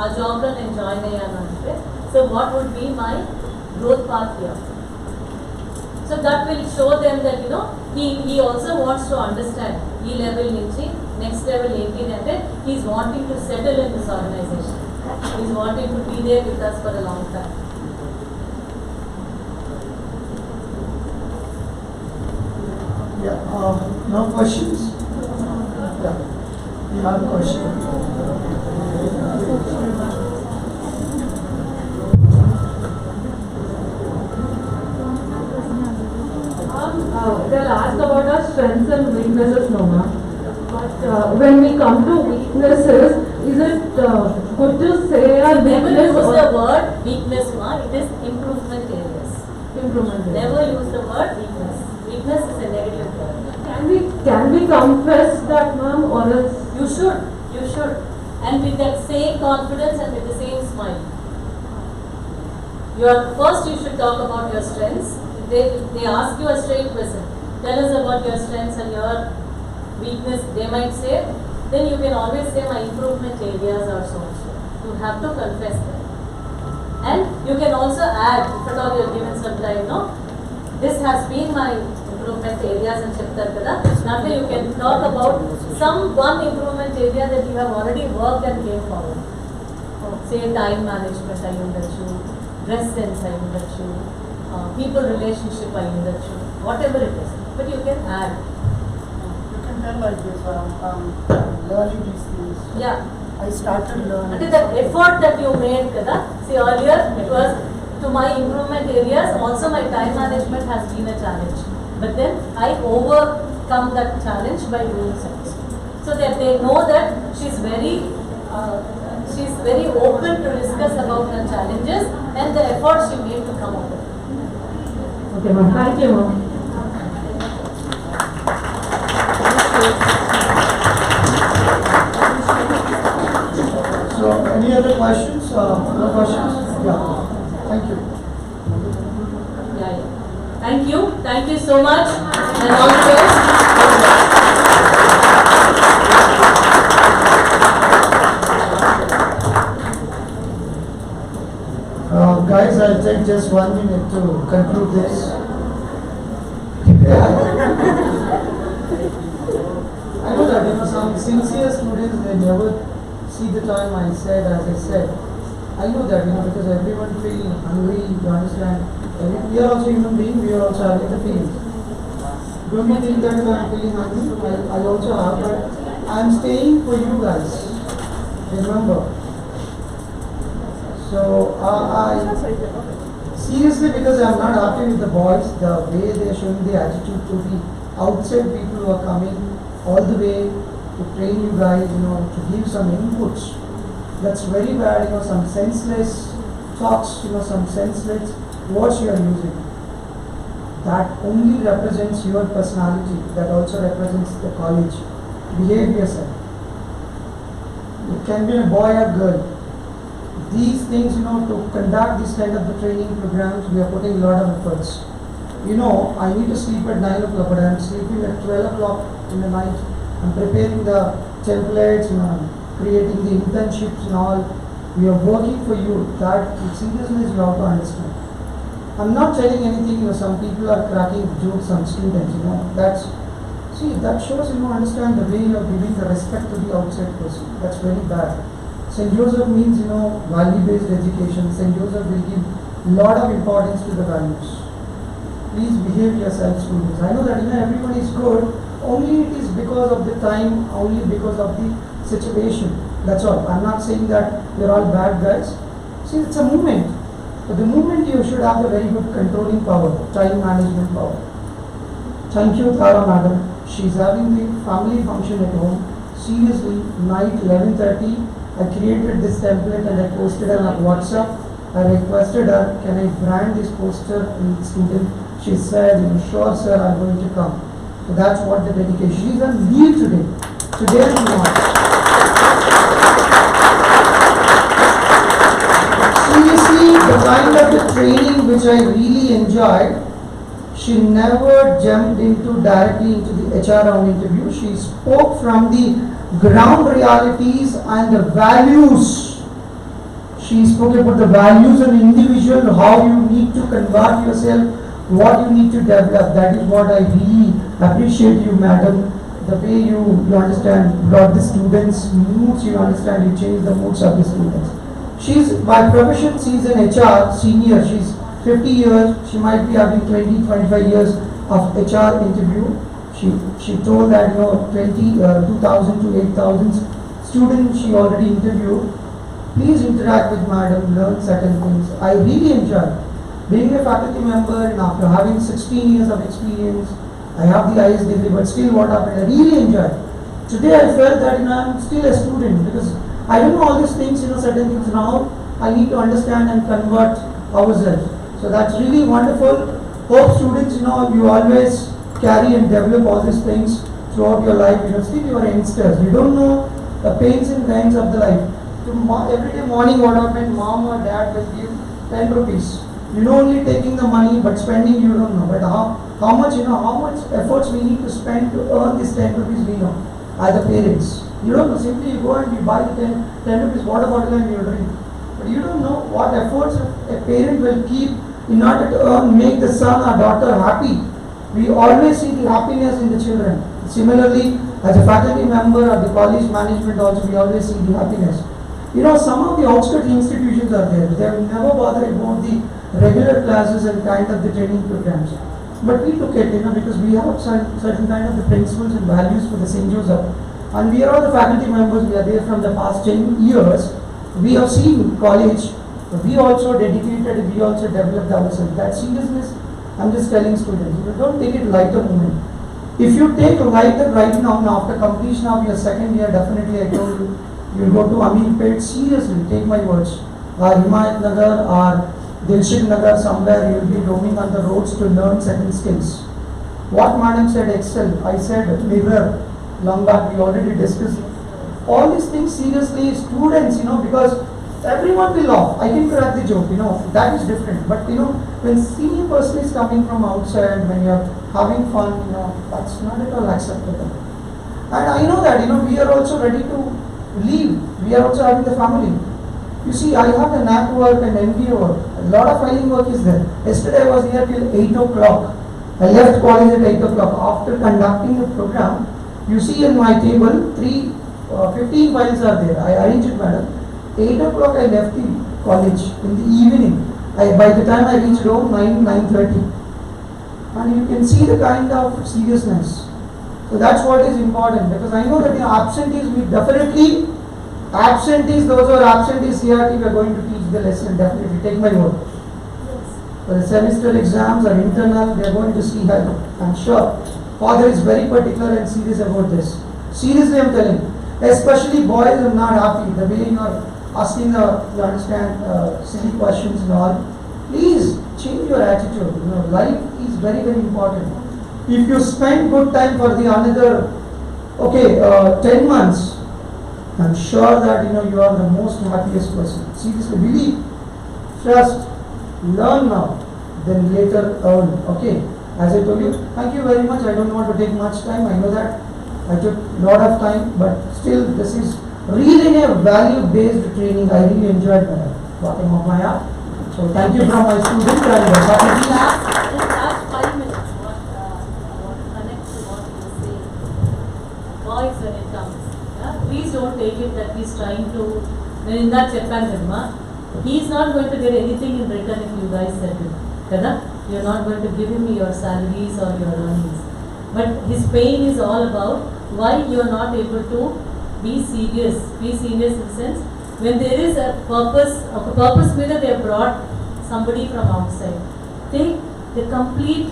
[SPEAKER 3] ఆ జాబ్లో నేను join అయ్యానంటే so what would be my growth path here. So that will show them that you know he also wants to understand ఈ level నుంచి next level ఏంటి అంటే he is wanting to settle in this organization, he is wanting to be there with us for a long time.
[SPEAKER 4] Yeah, no questions? Yeah, you have a question?
[SPEAKER 1] They'll ask about our strengths and weaknesses, no ma'am. But when we come to weaknesses, is it good to say our
[SPEAKER 3] Never
[SPEAKER 1] weakness
[SPEAKER 3] use
[SPEAKER 1] or
[SPEAKER 3] the word weakness, ma. It is improvement areas.
[SPEAKER 1] improvement?
[SPEAKER 3] Never use the word weakness. Weakness is a negative word.
[SPEAKER 1] Can we confess that, ma'am, or else?
[SPEAKER 3] You should, and with that same confidence and with the same smile. First you should talk about your strengths. They ask you a straight question. Tell us about your strengths and your weakness. They might say, then you can always say my improvement areas are so and so. You have to confess them. And you can also add, if at all you are given some time, no? This has been my improvement areas and chapter kada. Now you can talk about one improvement area that you have already worked and came forward. Say time management ayi undachu, dress sense ayi undachu, people relationship ayi undachu, whatever it is. But you can add.
[SPEAKER 4] You can tell like this, I'm learning these things.
[SPEAKER 3] Yeah.
[SPEAKER 4] I started learning.
[SPEAKER 3] And that effort that you made kada. See earlier it was to my improvement areas. Also my time management has been a challenge. But then I overcome that challenge by doing such. So that they know that she's very open to discuss about her challenges and the effort she made to come up with.
[SPEAKER 1] Okay, ma'am. Thank you, ma'am.
[SPEAKER 4] So, any other questions? No questions? Yeah. Thank you.
[SPEAKER 3] Yeah. Thank you so much and all the best.
[SPEAKER 4] Guys, I'll take just 1 minute to conclude this. I know that some sincere students, they never see the time as I said. I know that, because everyone feels hungry, you understand. We are also human beings, we are also having the feelings. Don't you think that I am feeling hungry? I also have, but I am staying for you guys. Remember. So, seriously, because I am not happy with the boys, the way they are showing the attitude to the outside people who are coming all the way to train you guys, to give some inputs. That's very bad, some senseless talks, some senseless words you are using. That only represents your personality, that also represents the college. Behave yourself. It can be a boy or girl. These things, to conduct this kind of the training programs, we are putting a lot of efforts. I need to sleep at 9 o'clock, but I am sleeping at 12 o'clock in the night. I am preparing the templates, creating the internships and all. We are working for you. That seriousness you have to understand. I am not telling anything, some people are cracking jokes on students, that shows, understand the way you are giving the respect to the outside person. That's very bad. St. Joseph means, value-based education. St. Joseph will give lot of importance to the values. Please behave yourself, students. I know that everyone is good, only it is because of the time, only because of the situation. That's all. I'm not saying that you're all bad guys. See, it's a movement. But the movement you should have a very good controlling power, time management power. Thank you, Tara madam. She's having the family function at home. Seriously, night 11:30, I created this template and I posted it on WhatsApp. I requested her, can I brand this poster in the student? She said, sure sir, I'm going to come. So that's what the dedication. She's on leave today. Today and tomorrow. Seriously, the kind of the training which I really enjoyed, she never jumped directly into the HR round interview. She spoke from the ground realities and the values. She spoke about the values of an individual, how you need to convert yourself, what you need to develop. That is what I really appreciate you, madam. The way you understand, brought the students' moods, you understand, you change the moods of the students. She's, by profession, she's an HR senior. She's 50 years, she might be having 20, 25 years of HR interview. She told that 2,000 to 8,000 students she already interviewed. Please interact with madam, learn certain things. I really enjoy being a faculty member, and after having 16 years of experience, I have the highest degree, but still what happened, I really enjoyed. Today I felt that I'm still a student because I don't know all these things, certain things now. I need to understand and convert ourselves. So that's really wonderful. Hope students, you always carry and develop all these things throughout your life. Still you are youngsters. You don't know the pains and gains of the life. Every day morning, what happened, mom or dad will give 10 rupees. Only taking the money, but spending you don't know. But how much efforts we need to spend to earn this 10 rupees we know as the parents. You don't know, simply you go and you buy the 10 rupees water bottle and you drink. But you don't know what efforts a parent will keep in order to make the son or daughter happy. We always see the happiness in the children. Similarly, as a faculty member of the college management also, we always see the happiness. Some of the outskirt institutions are there. They have never bothered about the regular classes and kind of the training programs. But we took it, because we have certain kind of the principles and values for the St. Joseph. And we are all the faculty members, we are there from the past 10 years. We have seen college, we also dedicated, we also developed ourselves. That seriousness, I'm just telling students, don't take it lighter moment. If you take lighter right now, after completion of your second year, definitely I told you, you'll go to Ameerpet, seriously, take my words. Or Himayat Nagar or Dilshik Nagar, somewhere you will be roaming on the roads to learn certain skills. What madam said, excel. I said, mirror. Long back, we already discussed. All these things, seriously, students, because everyone will laugh. I can crack the joke, that is different. But, when senior person is coming from outside, when you're having fun, that's not at all acceptable. And I know that, we are also ready to leave. We are also having the family. You see, I have the NAC work and MBA work. A lot of filing work is there. Yesterday I was here till 8 o'clock. I left college at 8 o'clock. After conducting the program, you see in my table, 15 files are there. I arranged it, madam. 8 o'clock I left the college in the evening. By the time I reached home, 9:30. And you can see the kind of seriousness. So that's what is important, because I know that the absentees, we definitely, those who are absent is CRT, we are going to teach the lesson, definitely, take my word. For the semester exams or internal, they are going to see her, I'm sure. Father is very particular and serious about this. Seriously, I'm telling, especially boys are not happy, the way you are asking, you understand, silly questions and all. Please change your attitude. Life is very, very important. If you spend good time for the another, 10 months, I'm sure that you are the most happiest person. Seriously, believe, trust, learn now, then later earn. Okay, as I told you, thank you very much. I don't want to take much time. I know that I took a lot of time, but still, this is really a value-based training. I really enjoyed bottom of my heart. So thank you from my students and faculty.
[SPEAKER 3] Last 5 minutes, what connects to what you say. Boys, when it comes, please don't take it that he's trying to నేను ఇందాక చెప్పాను కదమ్మా, he's not going to get anything in return if you guys settle. Kada? You're not going to give him your salaries or your earnings. But his pain is all about why you're not able to be serious. Be serious in the sense, when there is a purpose means they have brought somebody from outside. They complete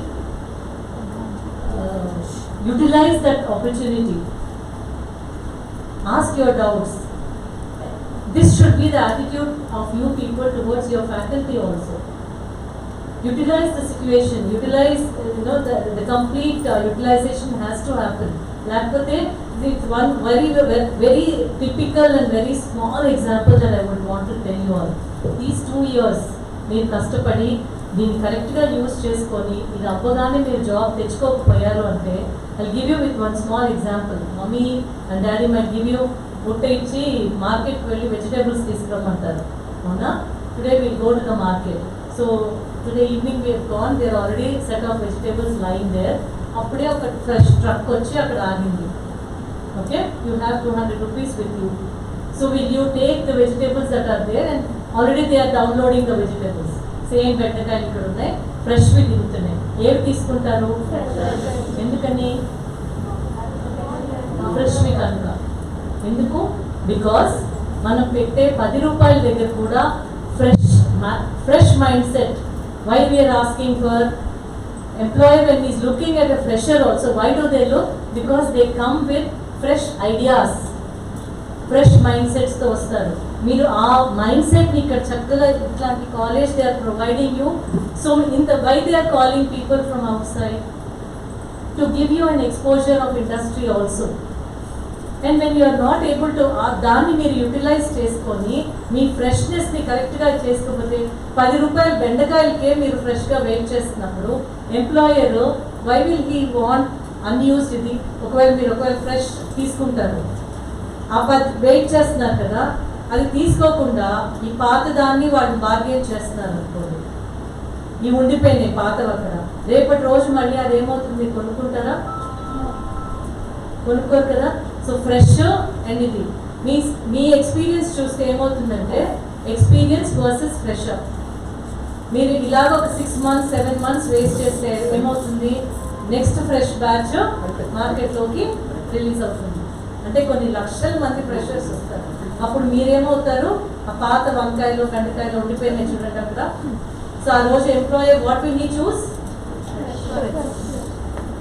[SPEAKER 3] utilize that opportunity. Ask your doubts. This should be the attitude of you people towards your faculty also. Utilize the situation, utilize, the complete utilization has to happen. Lakapothe, it's one very typical and very small example that I would want to tell you all. These 2 years, మీరు కష్టపడి దీన్ని కరెక్ట్గా use చేసుకొని ఇది అవ్వగానే మీరు job తెచ్చుకోకపోయారు అంటే I give you with one small example. Mummy and daddy my give you పుట్ట ఇచ్చి మార్కెట్కి వెళ్ళి వెజిటేబుల్స్ తీసుకురమ్మంటారు, అవునా? Today will go to the market. So today evening we gone, there already set of vegetables line there. అప్పుడే ఒక fresh truck వచ్చి అక్కడ ఆగింది. Okay, you have 200 rupees with you. So will you take the vegetables that are there and already they are downloading the vegetables. Same బెండకాయలు ఇక్కడ ఉన్నాయి, ఫ్రెష్వి దిగుతున్నాయి. ఏవి తీసుకుంటారు? ఎందుకని? ఫ్రెష్వి కనుక. ఎందుకు? బికాస్ మనం పెట్టే 10 రూపాయల దగ్గర కూడా fresh mind set. Why we're asking for employer when he is looking at a fresher also, why do they look? Because they come with fresh ideas, fresh mindsets తో వస్తారు. మీరు ఆ మైండ్ సెట్ ని ఇక్కడ చక్కగా ఇట్లాంటి college they are providing you. So why they are calling people from outside to give you an exposure of industry also. And when you're not able to దాన్ని మీరు యూటిలైజ్ చేసుకొని మీ ఫ్రెష్నెస్ని కరెక్ట్గా చేసుకోకపోతే 10 రూపాయల బెండకాయలకే మీరు ఫ్రెష్గా వెయిట్ చేస్తున్నప్పుడు employer why will he want unused ఇది? ఒకవేళ ఫ్రెష్ తీసుకుంటారు, ఆ వెయిట్ చేస్తున్నారు కదా, అది తీసుకోకుండా ఈ పాత దాన్ని వాళ్ళు బార్గెన్ చేస్తున్నారు అనుకోండి, ఈ ఉండిపోయినాయి పాతవి అక్కడ. రేపటి రోజు మళ్ళీ అది ఏమవుతుంది? కొనుక్కుంటారా? కొనుక్కోరు కదా. సో ఫ్రెష్ అండ్ ఇది మీ ఎక్స్పీరియన్స్ చూస్తే ఏమవుతుందంటే ఎక్స్పీరియన్స్ వర్సెస్ ఫ్రెషర్. మీరు ఇలాగ ఒక 6 months 7 months వేస్ట్ చేస్తే ఏమవుతుంది? నెక్స్ట్ ఫ్రెష్ బ్యాచ్ మార్కెట్లోకి రిలీజ్ అవుతుంది. అంటే కొన్ని లక్షల మంది ఫ్రెషర్స్ వస్తారు. అప్పుడు మీరేమవుతారు? ఆ పాత వంకాయలు బెండకాయలు ఉండిపోయినాయి చూడండి అక్కడ. సో ఆ రోజు employer what will he choose?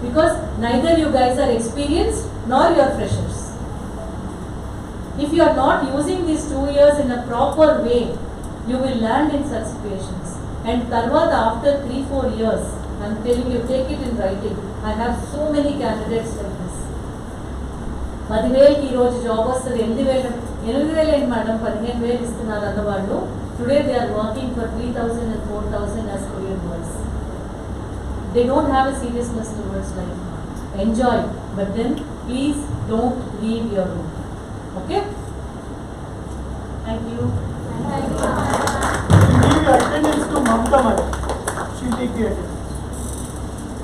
[SPEAKER 3] Because neither you guys are experienced nor you are freshers. If you are not using these 2 years in a proper way, you will land in such situations. And tarvata after 3-4 years, I am telling you, take it in writing. I have so many candidates like this. 10,000 ఈ రోజు job వస్తుంది, 8,000 ఏంటి madam 15,000 ఇస్తున్నారు అన్నవాళ్ళు today they are working for 3,000 and 4,000 as career boys. They don't have a seriousness towards life. Enjoy, but then please don't leave your room. Okay? Thank you.
[SPEAKER 8] Give your attendance to Mamta Madam. She'll take the attendance.